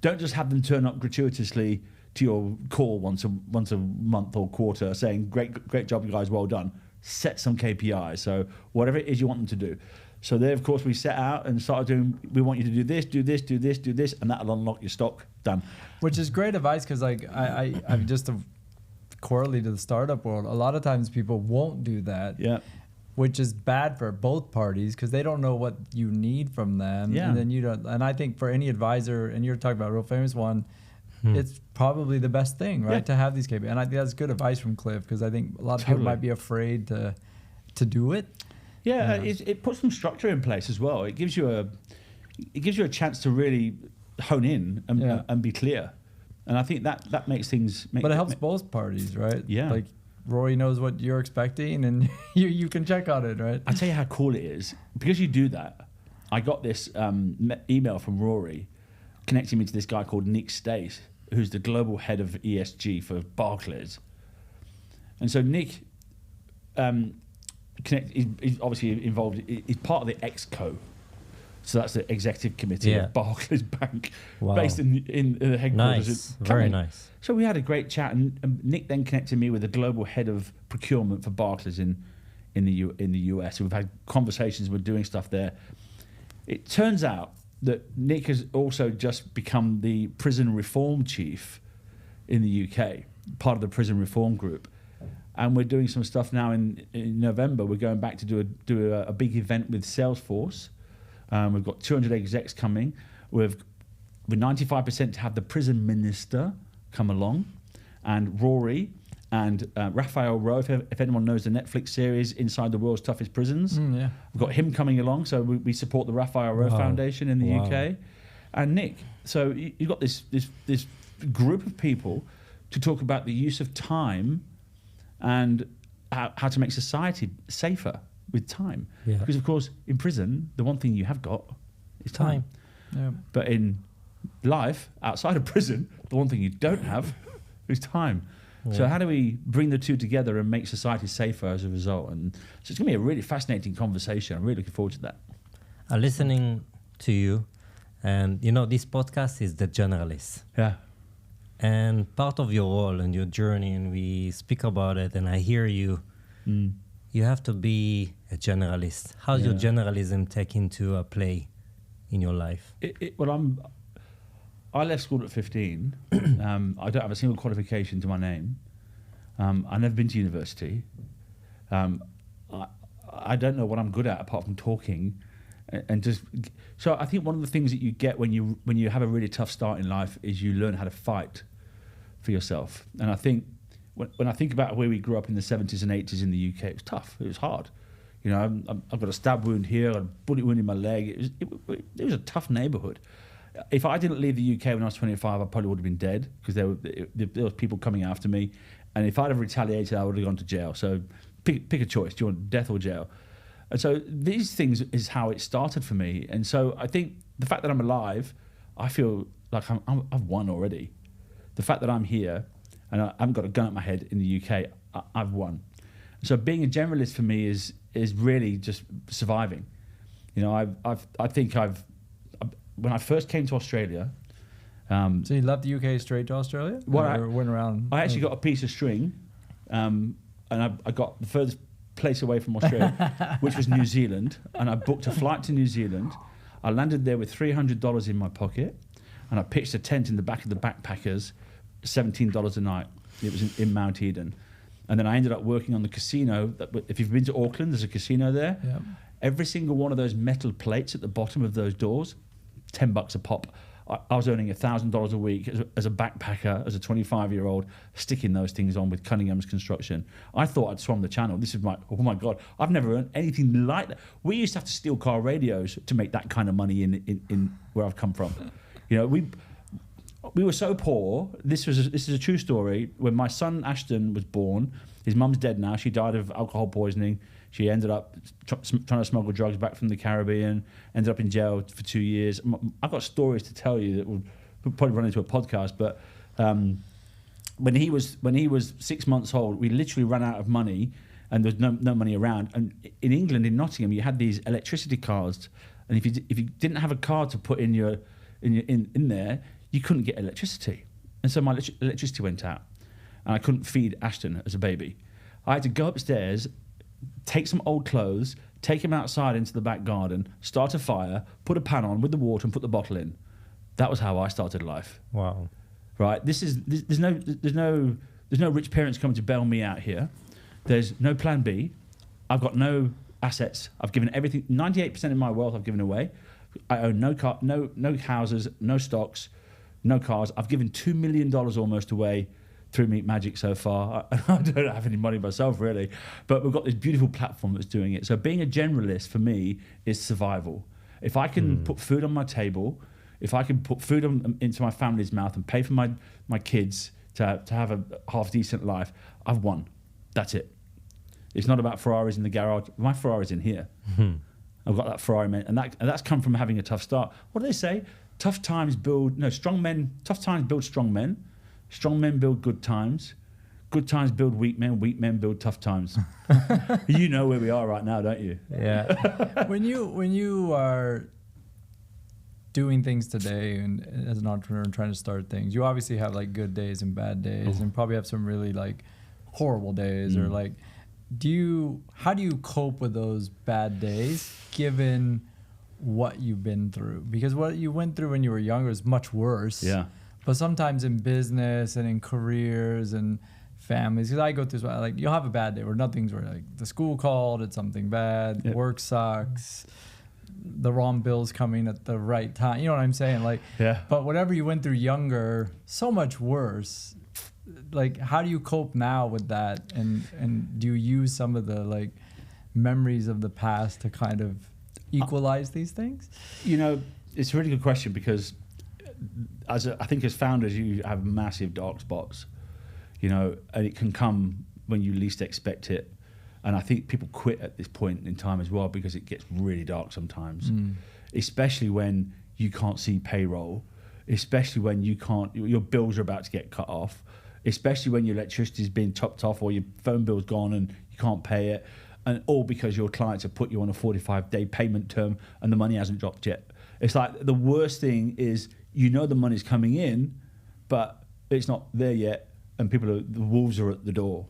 Don't just have them turn up gratuitously to your call once a month or quarter saying, great job, you guys, well done. Set some KPIs. So whatever it is you want them to do. So there, of course, we set out and started doing, we want you to do this, do this, do this, do this, and that'll unlock your stock. Done. Which is great advice, because I'm just correlate to the startup world. A lot of times people won't do that. Yeah. Which is bad for both parties, because they don't know what you need from them. Yeah. And then you don't. And I think for any advisor, and you're talking about a real famous one, it's probably the best thing, right? To have these KPIs. And I think that's good advice from Cliff, because I think a lot of people might be afraid to do it. Yeah, it puts some structure in place as well. It gives you a chance to really hone in and be clear. And I think that makes things. But it helps both parties, right? Yeah. Like Rory knows what you're expecting, and you can check on it, right? I'll tell you how cool it is. Because you do that, I got this email from Rory connecting me to this guy called Nick Stace, who's the global head of ESG for Barclays. And so Nick he's obviously involved. He's part of the ExCo. So that's the executive committee of Barclays Bank, based in the headquarters. Nice, very nice. So we had a great chat, and Nick then connected me with the global head of procurement for Barclays in the US. We've had conversations. We're doing stuff there. it turns out that Nick has also just become the prison reform chief in the UK, part of the prison reform group. And we're doing some stuff now in November. We're going back to do a big event with Salesforce. We've got 200 execs coming. We're 95% to have the prison minister come along, and Rory and Raphael Rowe, if anyone knows the Netflix series Inside the World's Toughest Prisons. Yeah. We've got him coming along, so we support the Raphael Rowe Foundation in the UK. And Nick, so you've got this group of people to talk about the use of time and how to make society safer with time. Yeah. Because, of course, in prison, the one thing you have got is time. Yeah. But in life, outside of prison, the one thing you don't have is time. Yeah. So how do we bring the two together and make society safer as a result? And so it's going to be a really fascinating conversation. I'm really looking forward to that. I'm listening to you, and this podcast is the generalist. Yeah. And part of your role and your journey, and we speak about it, and I hear you, you have to be a generalist. How's your generalism take into play in your life? I left school at 15. I don't have a single qualification to my name. I've never been to university. I don't know what I'm good at apart from talking. So I think one of the things that you get when you have a really tough start in life is you learn how to fight for yourself. And I think when I think about where we grew up in the 70s and 80s in the UK, it was tough. It was hard. I've got a stab wound here, I've got a bullet wound in my leg. It was a tough neighborhood. If I didn't leave the UK when I was 25, I probably would have been dead, because there was people coming after me. And if I'd have retaliated, I would have gone to jail. So pick a choice. Do you want death or jail? And so these things is how it started for me. And so I think the fact that I'm alive, I feel like I've won already. The fact that I'm here and I haven't got a gun at my head in the UK, I've won. So being a generalist for me is really just surviving. I think when I first came to Australia. So you left the UK straight to Australia? Or went around? I actually got a piece of string, and I got the furthest place away from Australia, which was New Zealand, and I booked a flight to New Zealand. I landed there with $300 in my pocket, and I pitched a tent in the back of the backpackers, $17 a night. It was in Mount Eden. And then I ended up working on the casino. If you've been to Auckland, there's a casino there. Yeah. Every single one of those metal plates at the bottom of those doors, $10 a pop. I was earning $1,000 a week as a backpacker, as a 25-year-old, sticking those things on with Cunningham's Construction. I thought I'd swum the channel. This is oh my God, I've never earned anything like that. We used to have to steal car radios to make that kind of money in where I've come from. We were so poor. This is a true story. When my son Ashton was born, his mum's dead now. She died of alcohol poisoning. She ended up trying to smuggle drugs back from the Caribbean, ended up in jail for 2 years. I've got stories to tell you that we'll probably run into a podcast, but when he was 6 months old, we literally ran out of money, and there was no money around. And in England, in Nottingham, you had these electricity cards, and if you didn't have a card to put in there, you couldn't get electricity. And so my electricity went out, and I couldn't feed Ashton as a baby. I had to go upstairs, take some old clothes, take him outside into the back garden, start a fire, put a pan on with the water, and put the bottle in. That was how I started life. Wow. Right? There's no rich parents coming to bail me out here. There's no plan B. I've got no assets. I've given everything. 98% of my wealth I've given away. I own no car, no houses, no stocks, no cars. I've given $2 million almost away through meetmagic so far. I don't have any money myself, really, but we've got this beautiful platform that's doing it. So being a generalist for me is survival. If I can put food on my table, if I can put food into my family's mouth and pay for my kids to have a half decent life, I've won. That's it. It's not about Ferraris in the garage. My Ferrari's in here. I've got that Ferrari, and that's come from having a tough start. What do they say? Tough times build strong men. Tough times build strong men. Strong men build good times. Good times build weak men. Weak men build tough times. You know where we are right now, don't you? Yeah. When you are doing things today and as an entrepreneur and trying to start things, you obviously have like good days and bad days, and probably have some really like horrible days, or like, how do you cope with those bad days given what you've been through, because what you went through when you were younger is much worse. Yeah. But sometimes in business and in careers and families, because I go through, like, you'll have a bad day where nothing's right. Like the school called, it's something bad, Yep. work sucks, the wrong bill's coming at the right time. You know what I'm saying? Like, Yeah. but whatever you went through younger, so much worse. Like, how do you cope now with that? And do you use some of the like memories of the past to kind of equalize these things? You know, it's a really good question, because I think as founders, you have massive dark spots, you know, and it can come when you least expect it. And I think people quit at this point in time as well, because it gets really dark sometimes, especially when you can't see payroll, especially when your bills are about to get cut off, especially when your electricity's been chopped off or your phone bill's gone and you can't pay it, and all because your clients have put you on a 45-day payment term and the money hasn't dropped yet. It's like the worst thing is, you know, the money's coming in, but it's not there yet, and the wolves are at the door.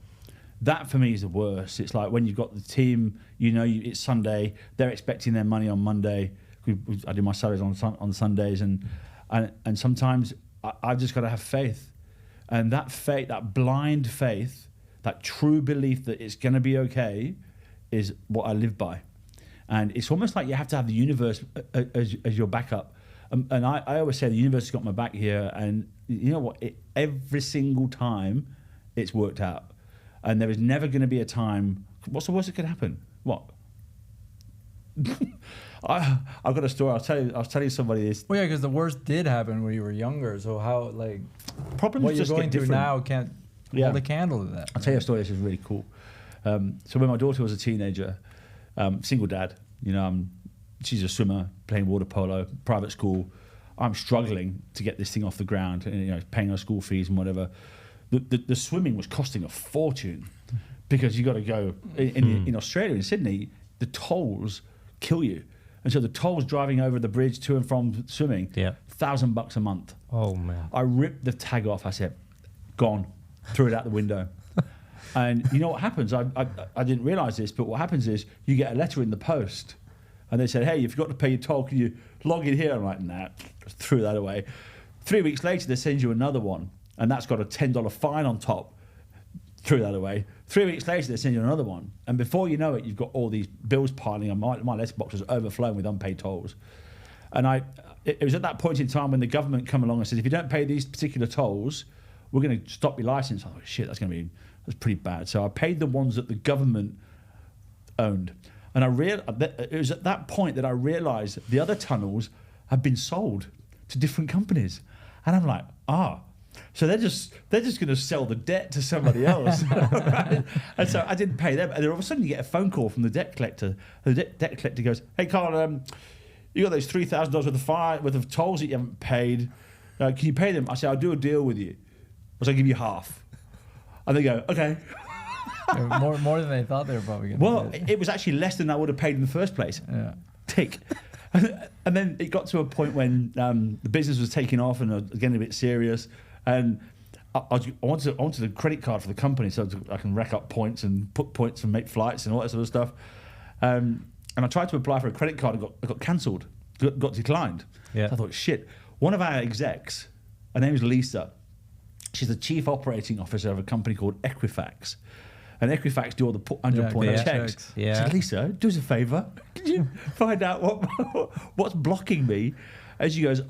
That for me is the worst. It's like when you've got the team, you know, it's Sunday, they're expecting their money on Monday. I do my salaries on Sundays, and sometimes I've just got to have faith. And that faith, that blind faith, that true belief that it's going to be okay, is what I live by. And it's almost like you have to have the universe as your backup. And I always say the universe has got my back here. And you know what? Every single time it's worked out. And there is never going to be a time. What's the worst that could happen? What? I've got a story. I was telling somebody this. Well, yeah, because the worst did happen when you were younger. So how, like, Problems what you're just going get through different. now can't hold a candle to that. I'll tell you a story. This is really cool. So when my daughter was a teenager, single dad, you know, she's a swimmer, playing water polo, private school. I'm struggling to get this thing off the ground, and, you know, paying her school fees and whatever. The swimming was costing a fortune, because you got to go in Australia, in Sydney, the tolls kill you, and so the tolls driving over the bridge to and from swimming, $1,000 a month. Oh man! I ripped the tag off. I said, "Gone," threw it out the window. And you know what happens? I didn't realise this, but what happens is you get a letter in the post, and they said, "Hey, if you've got to pay your toll, can you log in here?" I'm like, "Nah," threw that away. 3 weeks later, they send you another one, and that's got a $10 fine on top. Threw that away. 3 weeks later, they send you another one, and before you know it, you've got all these bills piling on. My letterbox was overflowing with unpaid tolls. And it was at that point in time when the government come along and said, if you don't pay these particular tolls, we're going to stop your license. I thought, shit, that's pretty bad. So I paid the ones that the government owned. And it was at that point that I realized the other tunnels had been sold to different companies. And I'm like, so they're just going to sell the debt to somebody else. Right? And so I didn't pay them. And then all of a sudden you get a phone call from the debt collector. The debt collector goes, "Hey, Carl, you got those $3,000 worth of tolls that you haven't paid. Can you pay them?" I said, "I'll do a deal with you. I'll give you half." And they go, "Okay." more than they thought they were probably going to. Well, it was actually less than I would have paid in the first place. Yeah. Tick. And then it got to a point when the business was taking off and I was getting a bit serious. And I wanted a credit card for the company so I can rack up points and put points and make flights and all that sort of stuff. And I tried to apply for a credit card and got cancelled, got declined. Yeah. So I thought, shit. One of our execs, her name is Lisa. She's the chief operating officer of a company called Equifax. And Equifax do all the 100-point checks. Yeah. I said, "Lisa, do us a favour. Can you find out what's blocking me?" And she goes,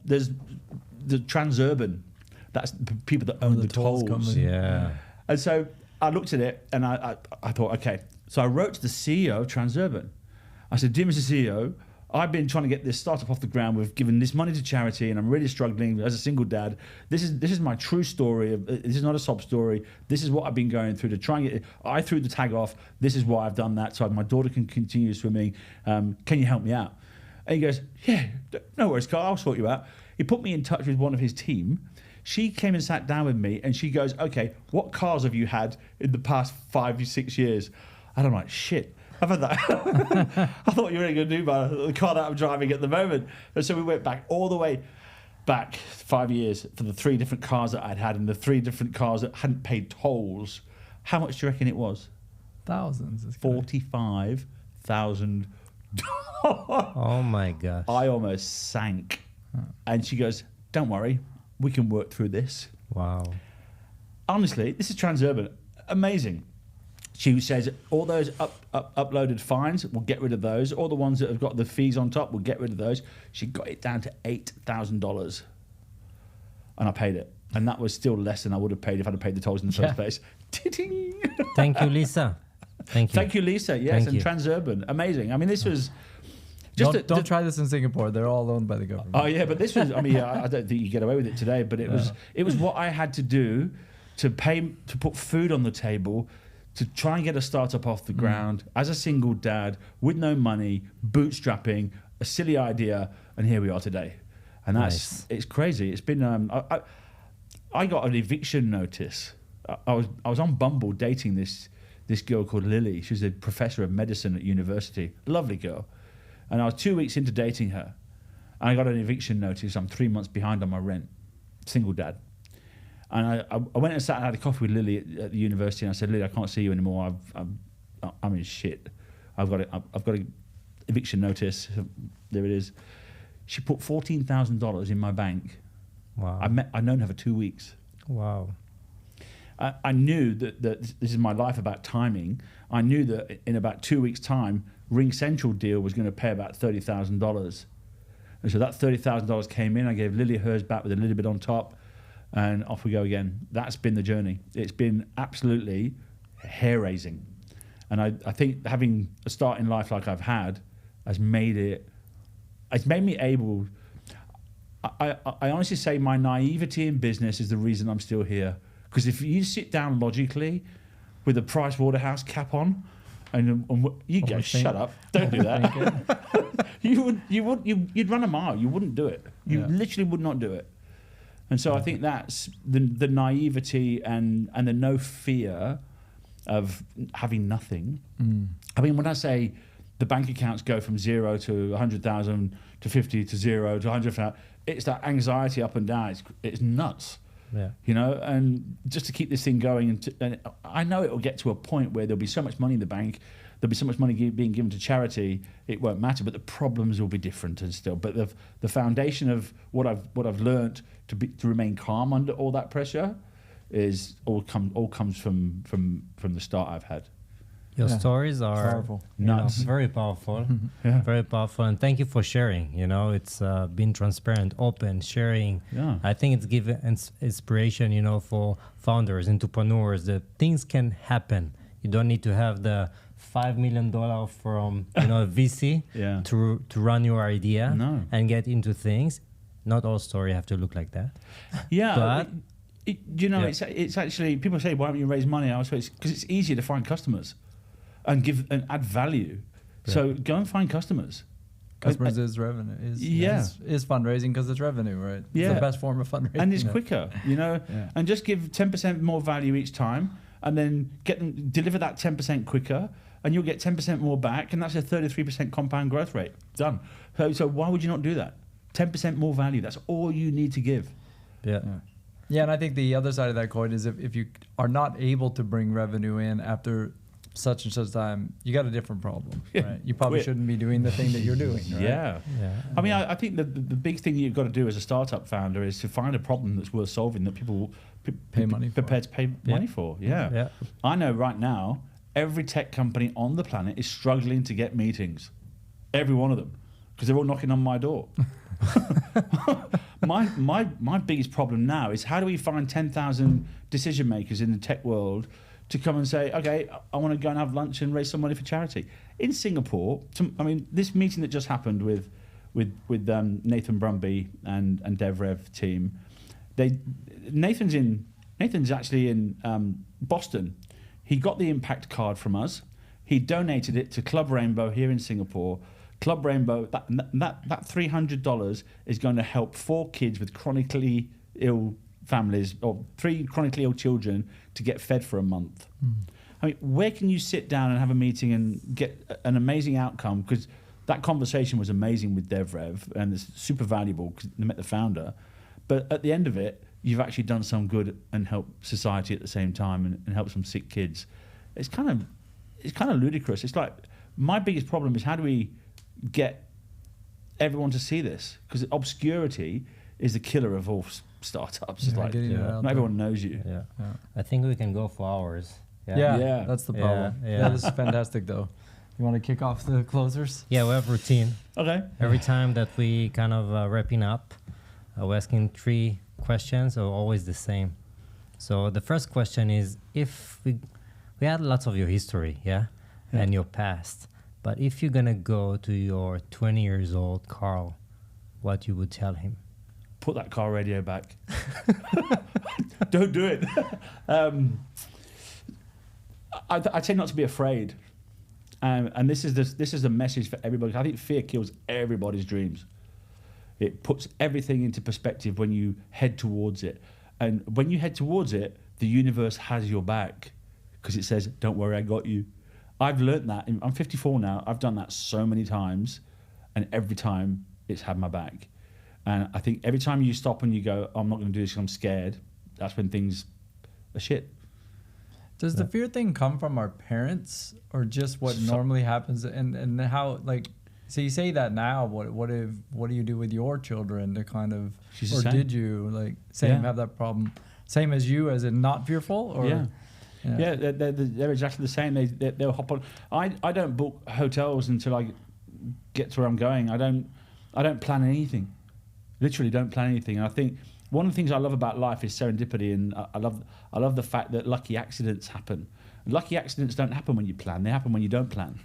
"There's the Transurban. That's the people that own the tolls." Company. Yeah. And so I looked at it and I thought, okay. So I wrote to the CEO of Transurban. I said, "Dear Mr. CEO, I've been trying to get this startup off the ground. We've given this money to charity and I'm really struggling as a single dad. This is my true story. This is not a sob story. This is what I've been going through to try and get it. I threw the tag off. This is why I've done that so my daughter can continue swimming. Can you help me out?" And he goes, "Yeah, no worries, Carl, I'll sort you out." He put me in touch with one of his team. She came and sat down with me and she goes, "Okay, what cars have you had in the past 5 or 6 years?" And I'm like, shit. I've had that. I thought you were only going to do the car that I'm driving at the moment. And so we went back all the way back 5 years for the 3 different cars that I'd had and the 3 different cars that hadn't paid tolls. How much do you reckon it was? Thousands. $45,000. Oh my gosh. I almost sank. And she goes, don't worry, we can work through this. Wow. Honestly, this is Transurban. Amazing. She says all those uploaded fines, we'll get rid of those. All the ones that have got the fees on top, we'll get rid of those. She got it down to $8,000. And I paid it. And that was still less than I would have paid if I'd have paid the tolls in the first place. Thank you, Lisa. Thank you. Thank you, Lisa. Yes, Thank and you. Transurban. Amazing. I mean, this was... Don't try this in Singapore. They're all owned by the government. Oh, yeah, but this was... I mean, I don't think you get away with it today, but it was what I had to do to put food on the table, to try and get a startup off the ground as a single dad with no money, bootstrapping, a silly idea, and here we are today. And it's crazy. It's been I got an eviction notice. I was on Bumble dating this girl called Lily. She was a professor of medicine at university. Lovely girl. And I was 2 weeks into dating her, and I got an eviction notice. I'm 3 months behind on my rent. Single dad. And I went and sat and had a coffee with Lily at the university, and I said, Lily, I can't see you anymore. I'm in shit. I've got an eviction notice. There it is. She put $14,000 in my bank. Wow. I'd known her for 2 weeks. Wow. I knew that this is my life about timing. I knew that in about 2 weeks' time, Ring Central deal was going to pay about $30,000. And so that $30,000 came in. I gave Lily hers back with a little bit on top, and off we go again. That's been the journey. It's been absolutely hair-raising. And I think having a start in life like I've had has made me able... I honestly say my naivety in business is the reason I'm still here. Because if you sit down logically with a Price Waterhouse cap on, and you go, shut up, don't do that. You'd run a mile. You wouldn't do it. You literally would not do it. And so I think that's the naivety and the no fear of having nothing. I mean, when I say the bank accounts go from 0 to 100,000 to 50 to 0 to 100,000, it's that anxiety up and down. It's nuts. Yeah. You know, and just to keep this thing going, and I know it will get to a point where there'll be so much money in the bank, there'll be so much money being given to charity, it won't matter. But the problems will be different and still. But the foundation of what I've learned to remain calm under all that pressure is all comes from the start I've had. Your stories are powerful. Nuts. Very powerful. Yeah. Very powerful. And thank you for sharing. You know, it's been transparent, open, sharing. Yeah. I think it's given inspiration, you know, for founders, entrepreneurs, that things can happen. You don't need to have the $5 million from, you know, a VC to run your idea and get into things. Not all stories have to look like that. Yeah. But it's actually, people say, why haven't you raised money? I was because it's easier to find customers and add value. Yeah. So go and find customers. Customers is revenue. Is fundraising because it's revenue, right? Yeah. It's the best form of fundraising. And it's quicker, you know. Yeah. And just give 10% more value each time, and then deliver that 10% quicker, and you'll get 10% more back, and that's a 33% compound growth rate. Done. So why would you not do that? 10% more value. That's all you need to give. Yeah, and I think the other side of that coin is if you are not able to bring revenue in after such and such time, you got a different problem, right? You probably shouldn't be doing the thing that you're doing, right? Yeah. I mean, I think the big thing you've got to do as a startup founder is to find a problem that's worth solving, that people prepared to pay money for. Yeah. I know right now, every tech company on the planet is struggling to get meetings. Every one of them. Because they're all knocking on my door. My biggest problem now is how do we find 10,000 decision makers in the tech world to come and say, okay, I want to go and have lunch and raise some money for charity. In Singapore, this meeting that just happened with Nathan Brumby and DevRev team, Nathan's actually in Boston. He got the impact card from us. He donated it to Club Rainbow here in Singapore. Club Rainbow, that $300 is going to help 4 kids with chronically ill families, or 3 chronically ill children, to get fed for a month. I mean, where can you sit down and have a meeting and get an amazing outcome? Because that conversation was amazing with DevRev, and it's super valuable because they met the founder. But at the end of it, you've actually done some good and helped society at the same time, and helped some sick kids. It's kind of ludicrous. It's like, my biggest problem is how do we get everyone to see this, because obscurity is the killer of all startups. It's like not everyone knows you. Yeah. I think we can go for hours. Yeah, that's the problem. Yeah. This is fantastic though. You want to kick off the closers? Yeah, we have routine. Okay. Every time that we kind of wrapping up, we're asking 3 questions, are always the same. So the first question is, if we had lots of your history, and your past, but if you're gonna go to your 20 years old Carl, what you would tell him? Put that car radio back. Don't do it. I tend not to be afraid, and this is a message for everybody. I think fear kills everybody's dreams. It puts everything into perspective when you head towards it, and when you head towards it, the universe has your back, because it says, "Don't worry, I got you." I've learned that. I'm 54 now. I've done that so many times, and every time it's had my back. And I think every time you stop and you go, "I'm not going to do this because I'm scared," that's when things are shit. Does the fear thing come from our parents, or just what normally happens? And how, like, so you say that now, what do you do with your children to kind of, or did you like have that problem? Same as you, as in not fearful, or they're exactly the same. They'll hop on. I don't book hotels until I get to where I'm going. I don't plan anything. Literally don't plan anything. And I think one of the things I love about life is serendipity, and I love the fact that lucky accidents happen. Lucky accidents don't happen when you plan; they happen when you don't plan,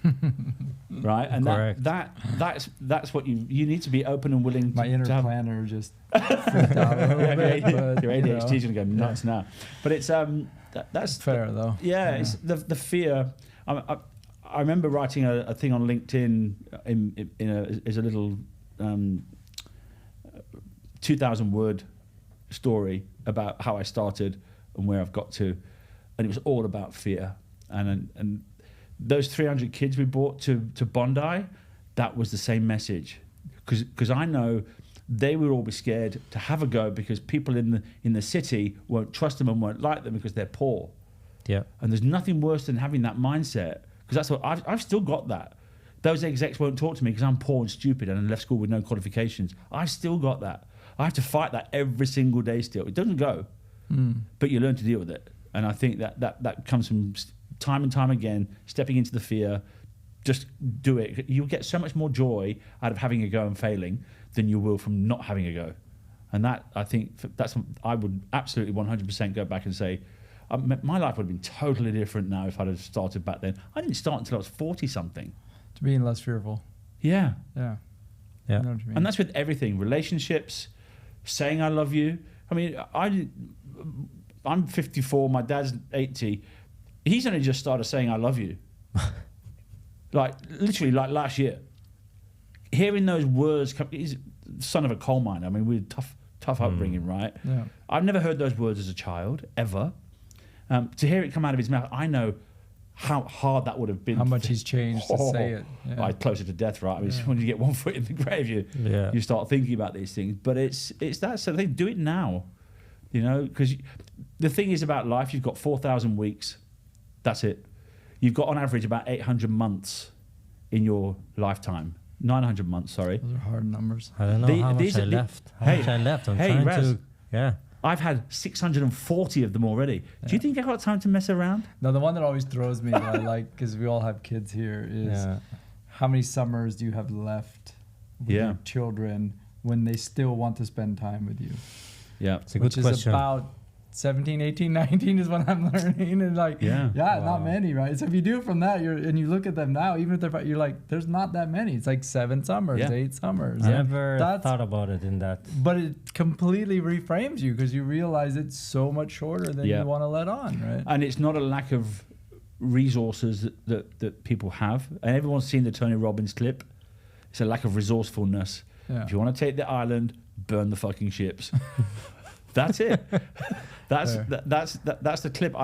right? And that's what you need to be open and willing. My inner planner just freaked out a little bit. But, your ADHD is going to go nuts now. But it's that's fair though. Yeah, it's the fear. I remember writing a thing on LinkedIn as a little 2,000 word story about how I started and where I've got to, and it was all about fear. And those 300 kids we brought to Bondi, that was the same message, because I know they will all be scared to have a go, because people in the city won't trust them and won't like them because they're poor. Yeah. And there's nothing worse than having that mindset, because that's what I've still got that. Those execs won't talk to me because I'm poor and stupid and left school with no qualifications. I've still got that. I have to fight that every single day still. It doesn't go, but you learn to deal with it. And I think that comes from time and time again, stepping into the fear. Just do it. You'll get so much more joy out of having a go and failing than you will from not having a go. And that, I think, I would absolutely 100% go back and say, my life would have been totally different now if I'd have started back then. I didn't start until I was 40-something. To being less fearful. Yeah. Yeah. Yeah. I know what you mean. And that's with everything. Relationships, saying I love you. I mean, I'm 54, my dad's 80. He's only just started saying I love you. Like, literally, like last year. Hearing those words, he's son of a coal miner. I mean, we're tough upbringing, right? Yeah. I've never heard those words as a child, ever. To hear it come out of his mouth, I know how hard that would have been. How much he's changed to say it. Yeah. Like, closer to death, right? I mean, when you get one foot in the grave, you start thinking about these things. But it's that sort of thing. Do it now, because the thing is about life, you've got 4,000 weeks. That's it. You've got on average about 800 months in your lifetime. 900 months, sorry. Those are hard numbers. I don't know how much I left. How much I left. I'm trying Raz, to. Yeah. I've had 640 of them already. Do you think I got time to mess around? No, the one that always throws me that I like, because we all have kids here, is how many summers do you have left with your children when they still want to spend time with you? Yeah, it's a good question. Which is about 17, 18, 19 is what I'm learning. And like, not many, right? So if you do it from that, and you look at them now, even if they're, you're like, there's not that many. It's like 7 summers, 8 summers. I never thought about it in that. But it completely reframes you, because you realize it's so much shorter than you want to let on, right? And it's not a lack of resources that people have. And everyone's seen the Tony Robbins clip. It's a lack of resourcefulness. Yeah. If you want to take the island, burn the fucking ships. That's it. That's the clip.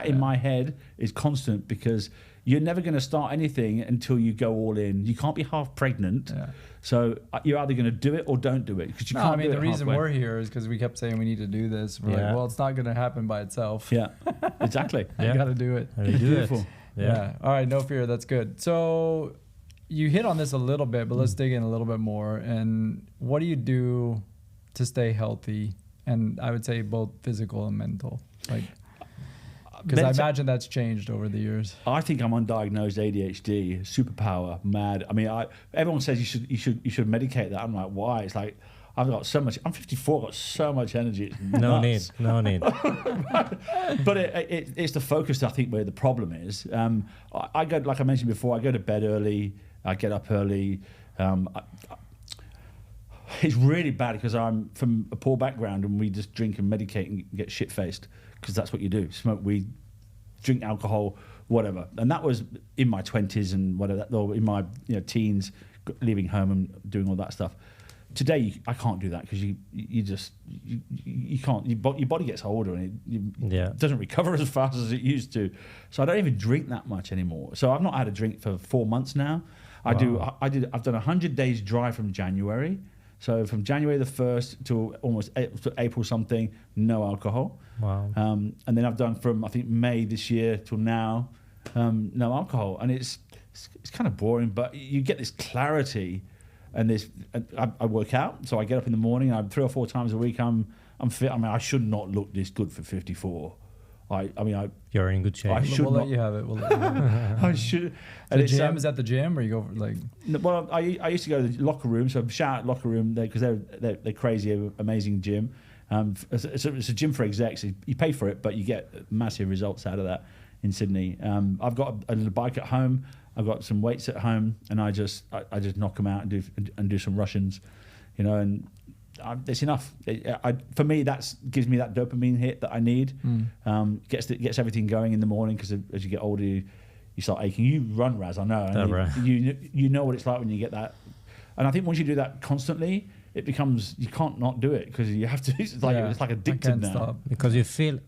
In my head is constant, because you're never going to start anything until you go all in. You can't be half pregnant. Yeah. So you're either going to do it or don't do it, because you can't. I mean, the reason we're here is because we kept saying we need to do this. We're like, well, it's not going to happen by itself. Yeah, exactly. You got to do it. Beautiful. Yeah. All right. No fear. That's good. So you hit on this a little bit, but let's dig in a little bit more. And what do you do to stay healthy? And I would say both physical and mental. Like, because I imagine that's changed over the years. I think I'm undiagnosed ADHD, superpower, mad. I mean, everyone says you should medicate that. I'm like, why? It's like I've got so much. I'm 54. I've got so much energy. It's No nuts. need. But it's the focus, I think, where the problem is. I go, like I mentioned before, I go to bed early. I get up early. It's really bad because I'm from a poor background and we just drink and medicate and get shit-faced because that's what you do. Smoke weed, drink alcohol, whatever. And that was in my 20s and whatever, or in my teens, leaving home and doing all that stuff. Today, I can't do that because you can't. Your body gets older and it doesn't recover as fast as it used to. So I don't even drink that much anymore. So I've not had a drink for 4 months now. I've done 100 days dry from January. So from January the 1st to almost April something, no alcohol. Wow. And then I've done from I think May this year till now, no alcohol, and it's kind of boring, but you get this clarity. And I work out, so I get up in the morning. I'm 3 or 4 times a week. I'm fit. I mean, I should not look this good for 54. You're in good shape. We'll let you have it. I should. The gym is at the gym, or you go for like? Well, I used to go to the locker room. So shout out locker room because they're crazy, amazing gym. It's a gym for execs. You pay for it, but you get massive results out of that in Sydney. I've got a little bike at home. I've got some weights at home, and I just knock them out and do some Russians, and it's enough. For me, that gives me that dopamine hit that I need. Gets everything going in the morning because as you get older, you start aching. You run, Raz, I know. You know what it's like when you get that, and I think once you do that constantly, it becomes you can't not do it because you have to. It's like addicted now. Stop. Because you feel,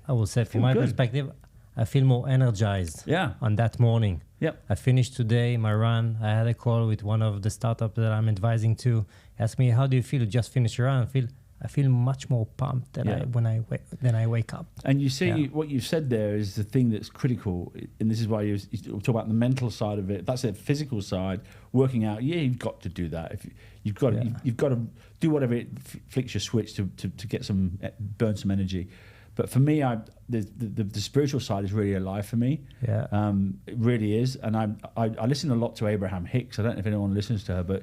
I will say from my perspective, I feel more energized on that morning. Yep. I finished today my run. I had a call with one of the startups that I'm advising to. Ask me, how do you feel? You just finished your run. I feel much more pumped than I wake up. And you see what you've said there is the thing that's critical, and this is why you talk about the mental side of it. That's the physical side. Working out, you've got to do that. If you've got to do whatever it flicks your switch to get burn some energy. But for me, the spiritual side is really alive for me. Yeah. It really is. And I listen a lot to Abraham Hicks. I don't know if anyone listens to her, but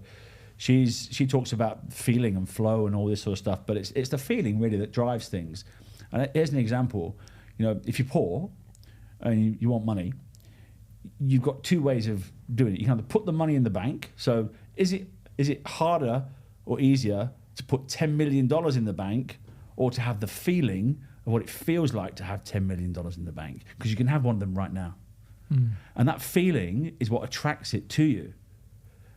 she talks about feeling and flow and all this sort of stuff. But it's the feeling really that drives things. And here's an example. If you're poor and you want money, you've got 2 ways of doing it. You can either put the money in the bank. So is it harder or easier to put $10 million in the bank or to have the feeling of what it feels like to have $10 million in the bank? Because you can have one of them right now. And that feeling is what attracts it to you.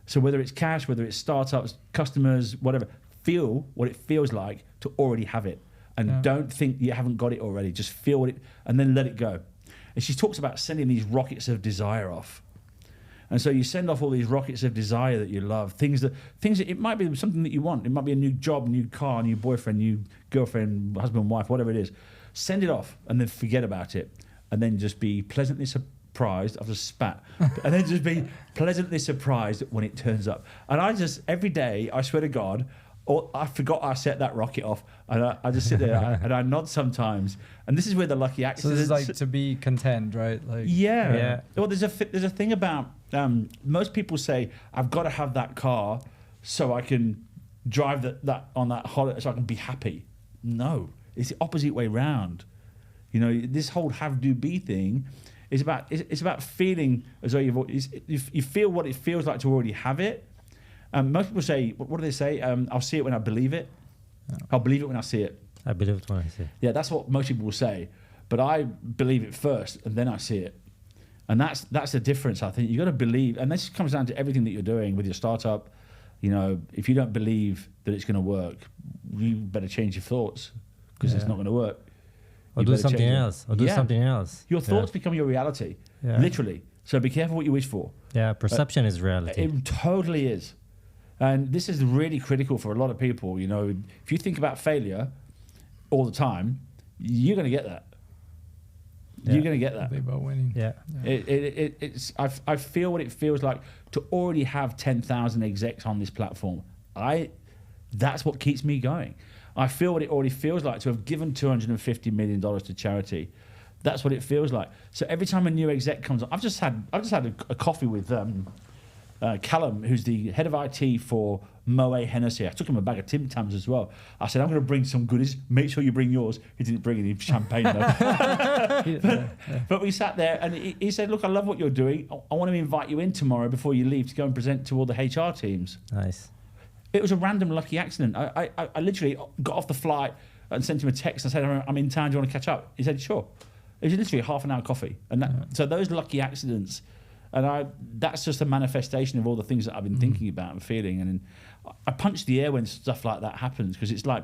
So whether it's cash, whether it's startups, customers, whatever, feel what it feels like to already have it. And don't think you haven't got it already. Just feel it and then let it go. And she talks about sending these rockets of desire off. And so you send off all these rockets of desire that you love, things that it might be something that you want. It might be a new job, new car, new boyfriend, new girlfriend, husband, wife, whatever it is. Send it off and then forget about it. And then just be pleasantly surprised. I've just spat. And then just be pleasantly surprised when it turns up. And every day, I swear to God, I forgot I set that rocket off. And I just sit there and I nod sometimes. And this is where the lucky accident. So this is like to be content, right? Like yeah. Well, there's a thing about most people say I've got to have that car so I can drive that on that holiday so I can be happy. No, it's the opposite way round. This whole have do be thing is about feeling as though you feel what it feels like to already have it. Most people say, what do they say? I'll see it when I believe it. I'll believe it when I see it. I believe it when I see it. Yeah, that's what most people will say. But I believe it first and then I see it. And that's the difference, I think. You've got to believe, and this comes down to everything that you're doing with your startup. If you don't believe that it's going to work, you better change your thoughts because it's not going to work. Or do something else. Your thoughts become your reality, literally. So be careful what you wish for. Yeah, perception is reality. It totally is. And this is really critical for a lot of people. If you think about failure all the time, you're going to get that. You're going to get that. Think about winning. Yeah. I feel what it feels like to already have 10,000 execs on this platform. That's what keeps me going. I feel what it already feels like to have given $250 million to charity. That's what it feels like. So every time a new exec comes on, I've just had a coffee with Callum, who's the head of IT for Moët Hennessy. I took him a bag of Tim Tams as well. I said, I'm going to bring some goodies. Make sure you bring yours. He didn't bring any champagne though. But we sat there and he said, look, I love what you're doing. I want to invite you in tomorrow before you leave to go and present to all the HR teams. Nice. It was a random lucky accident. I literally got off the flight and sent him a text and said, I'm in town, do you want to catch up? He said, sure. It was literally a half an hour coffee. And so those lucky accidents, and that's just a manifestation of all the things that I've been thinking about and feeling. And I punch the air when stuff like that happens, because it's like,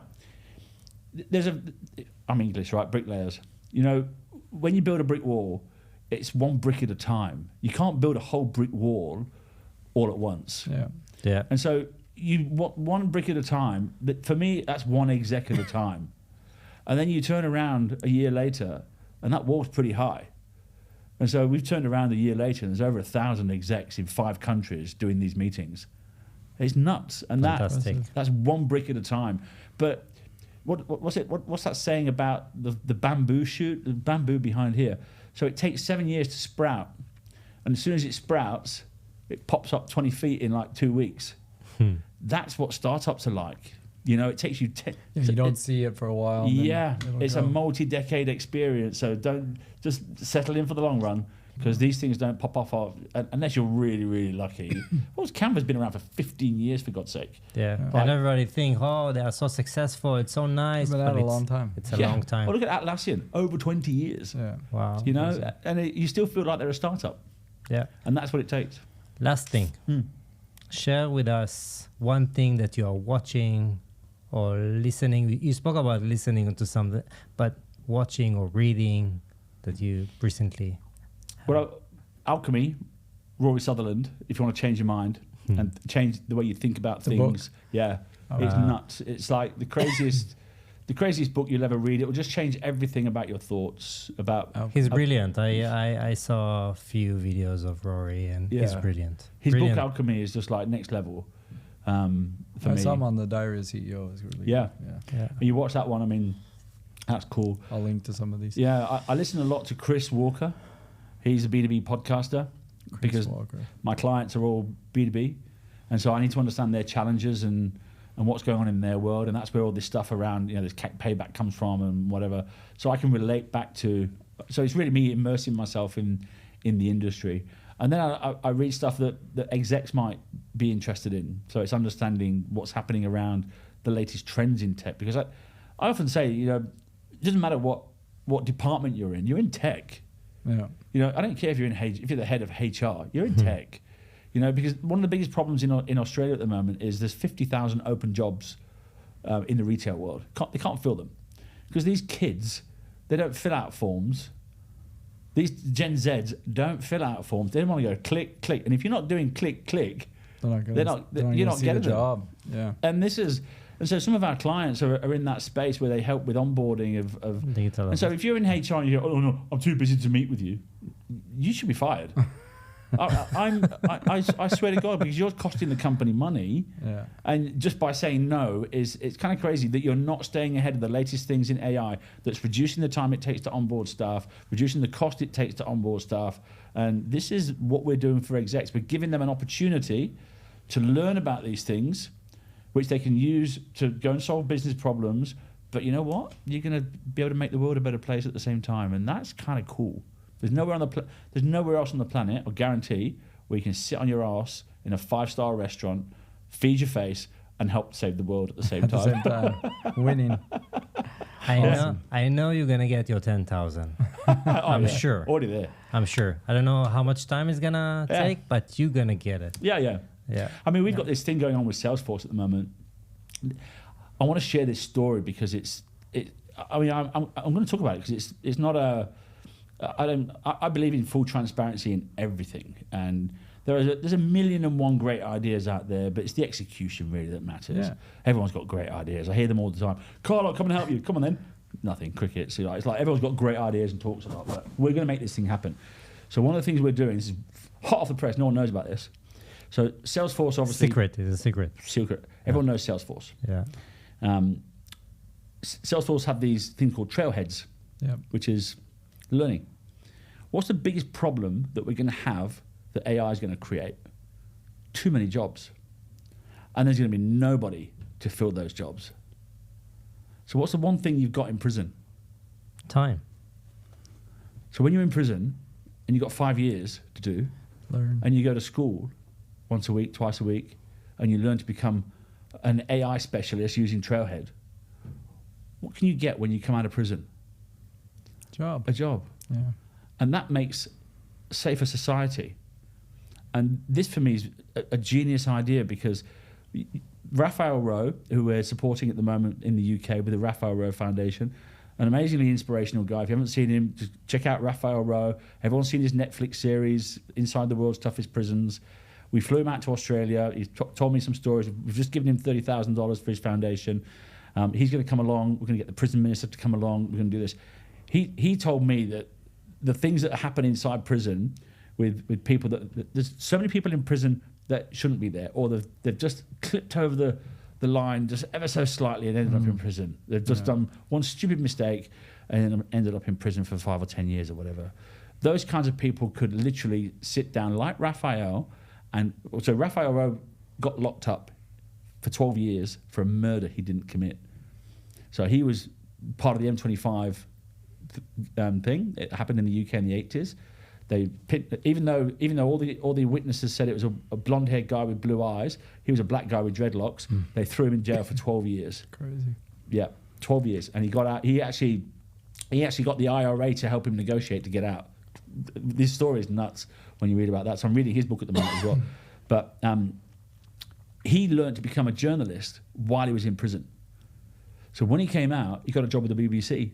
I'm English, right? Bricklayers. You know, when you build a brick wall, it's one brick at a time. You can't build a whole brick wall all at once. Yeah. And so you want one brick at a time. But for me, that's one exec at a time. And then you turn around a year later, and that wall's pretty high. And so we've turned around a year later, and there's over 1,000 execs in 5 countries doing these meetings. It's nuts. And that's one brick at a time. But what's that saying about the bamboo shoot, the bamboo behind here? So it takes 7 years to sprout. And as soon as it sprouts, it pops up 20 feet in like 2 weeks. That's what startups are like. You know, it takes you... you don't see it for a while. Yeah, it's a multi-decade experience. So don't just settle in for the long run, because these things don't pop off unless you're really, really lucky. Well, Canva's been around for 15 years, for God's sake. Yeah. And everybody think, oh, they are so successful, it's so nice. But it's a long time. It's a long time. Well, look at Atlassian, over 20 years. Yeah. Wow. You know, and you still feel like they're a startup. Yeah. And that's what it takes. Last thing. Share with us one thing that you are watching or listening. You spoke about listening to something, but watching or reading that you recently... Well, Alchemy, Rory Sutherland, if you want to change your mind and change the way you think about things. Book. Yeah, it's nuts. It's like the craziest book you'll ever read. It will just change everything about your thoughts. He's brilliant. I saw a few videos of Rory, and he's brilliant. His book Alchemy is just like next level for me. Some on the Diary of CEO is really good. Yeah. And you watch that one, I mean, that's cool. I'll link to some of these. Yeah, I listen a lot to Chris Walker. He's a B2B podcaster because my clients are all B2B. And so I need to understand their challenges and what's going on in their world. And that's where all this stuff around, you know, this payback comes from and whatever. So I can relate back to, so it's really me immersing myself in the industry. And then I read stuff that execs might be interested in. So it's understanding what's happening around the latest trends in tech. Because I often say, you know, it doesn't matter what department you're in tech. Yeah. You know, I don't care if you're if you're the head of HR, you're in tech. You know, because one of the biggest problems in Australia at the moment is there's 50,000 open jobs in the retail world. They can't fill them because these kids, they don't fill out forms. These Gen Zs don't fill out forms. They don't want to go click, click. And if you're not doing click, click, you're not getting the job. Yeah. And so some of our clients are in that space where they help with onboarding of digital. And so if you're in HR and you go, oh no, I'm too busy to meet with you, you should be fired. I swear to God, because you're costing the company money. Yeah. And just by saying no, it's kind of crazy that you're not staying ahead of the latest things in AI that's reducing the time it takes to onboard staff, reducing the cost it takes to onboard staff. And this is what we're doing for execs. We're giving them an opportunity to learn about these things, which they can use to go and solve business problems. But you know what? You're going to be able to make the world a better place at the same time. And that's kind of cool. There's nowhere else on the planet, I guarantee, where you can sit on your ass in a 5-star restaurant, feed your face, and help save the world at the same time. At the same time. Winning. I know you're going to get your 10,000. I'm sure. Already there. I'm sure. I don't know how much time it's going to take, but you're going to get it. Yeah. I mean, we've got this thing going on with Salesforce at the moment. I want to share this story because I'm going to talk about it because it's not a... I believe in full transparency in everything, and there's a million and one great ideas out there, but it's the execution really that matters. Yeah. Everyone's got great ideas. I hear them all the time. Carl, I'll come and help you. Come on then. nothing, crickets. You know, it's like everyone's got great ideas and talks about, but we're going to make this thing happen. So one of the things we're doing, this is hot off the press, no one knows about this. So Salesforce obviously... Secret is a secret. Secret. Everyone knows Salesforce. Yeah. Salesforce have these things called trailheads, which is learning. What's the biggest problem that we're going to have that AI is going to create? Too many jobs. And there's going to be nobody to fill those jobs. So what's the one thing you've got in prison? Time. So when you're in prison and you've got 5 years to do, learn, and you go to school once a week, twice a week, and you learn to become an AI specialist using Trailhead, what can you get when you come out of prison? Job. A job. Yeah. And that makes a safer society. And this for me is a genius idea, because Raphael Rowe, who we're supporting at the moment in the UK with the Raphael Rowe Foundation, an amazingly inspirational guy. If you haven't seen him, just check out Raphael Rowe. Everyone's seen his Netflix series, Inside the World's Toughest Prisons. We flew him out to Australia. He's told me some stories. We've just given him $30,000 for his foundation. He's going to come along. We're going to get the prison minister to come along. We're going to do this. He told me that the things that happen inside prison with people that there's so many people in prison that shouldn't be there, or they've just clipped over the line just ever so slightly and ended up in prison. They've just done one stupid mistake and ended up in prison for 5 or 10 years or whatever. Those kinds of people could literally sit down like Raphael. And so Raphael Rowe got locked up for 12 years for a murder he didn't commit. So he was part of the M25 thing. It happened in the UK in the 80s. Even though all the witnesses said it was a blonde-haired guy with blue eyes, he was a black guy with dreadlocks. They threw him in jail for 12 years. Crazy. Yeah, 12 years, and he got out. He actually got the IRA to help him negotiate to get out. This story is nuts when you read about that. So I'm reading his book at the moment as well. But he learned to become a journalist while he was in prison. So when he came out, he got a job with the BBC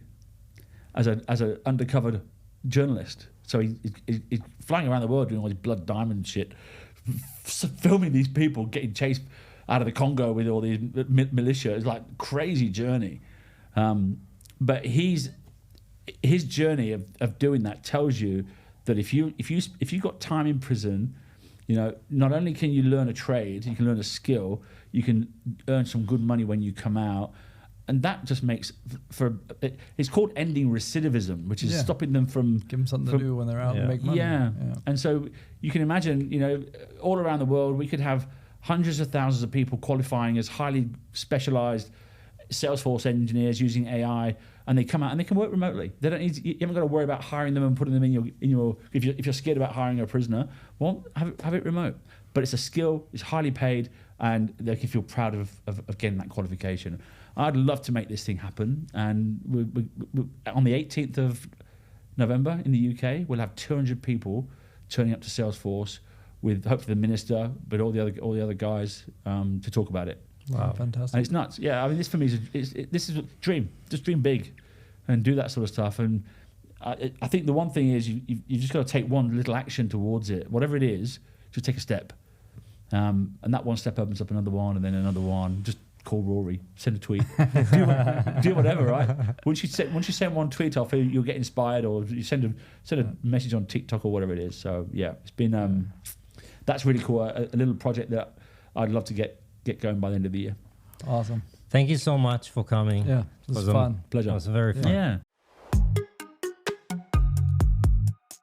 as an undercover journalist. So he's flying around the world doing all this blood diamond shit, filming these people getting chased out of the Congo with all these militia. It's like a crazy journey. But his journey of doing that tells you that if you got time in prison, you know, not only can you learn a trade, you can learn a skill, you can earn some good money when you come out. And that just makes it's called ending recidivism, which is stopping them from... Give them something to do when they're out and make money. Yeah. And so you can imagine, you know, all around the world, we could have hundreds of thousands of people qualifying as highly specialized Salesforce engineers using AI, and they come out and they can work remotely. They don't need you haven't got to worry about hiring them and putting them in your if you're scared about hiring a prisoner, well, have it remote. But it's a skill, it's highly paid, and they can feel proud of getting that qualification. I'd love to make this thing happen, and we on the 18th of November in the UK, we'll have 200 people turning up to Salesforce with hopefully the minister, but all the other guys to talk about it. Wow, fantastic! And it's nuts. Yeah, I mean, this for me this is a dream. Just dream big, and do that sort of stuff. And I think the one thing is you just got to take one little action towards it, whatever it is. Just take a step, and that one step opens up another one, and then another one. Just call Rory, send a tweet, do whatever, right? Once you send one tweet off, you'll get inspired, or you send a message on TikTok or whatever it is. So yeah, it's been that's really cool. A little project that I'd love to get going by the end of the year. Awesome. Thank you so much for coming. Yeah, it was fun. Pleasure. It was very fun. Yeah.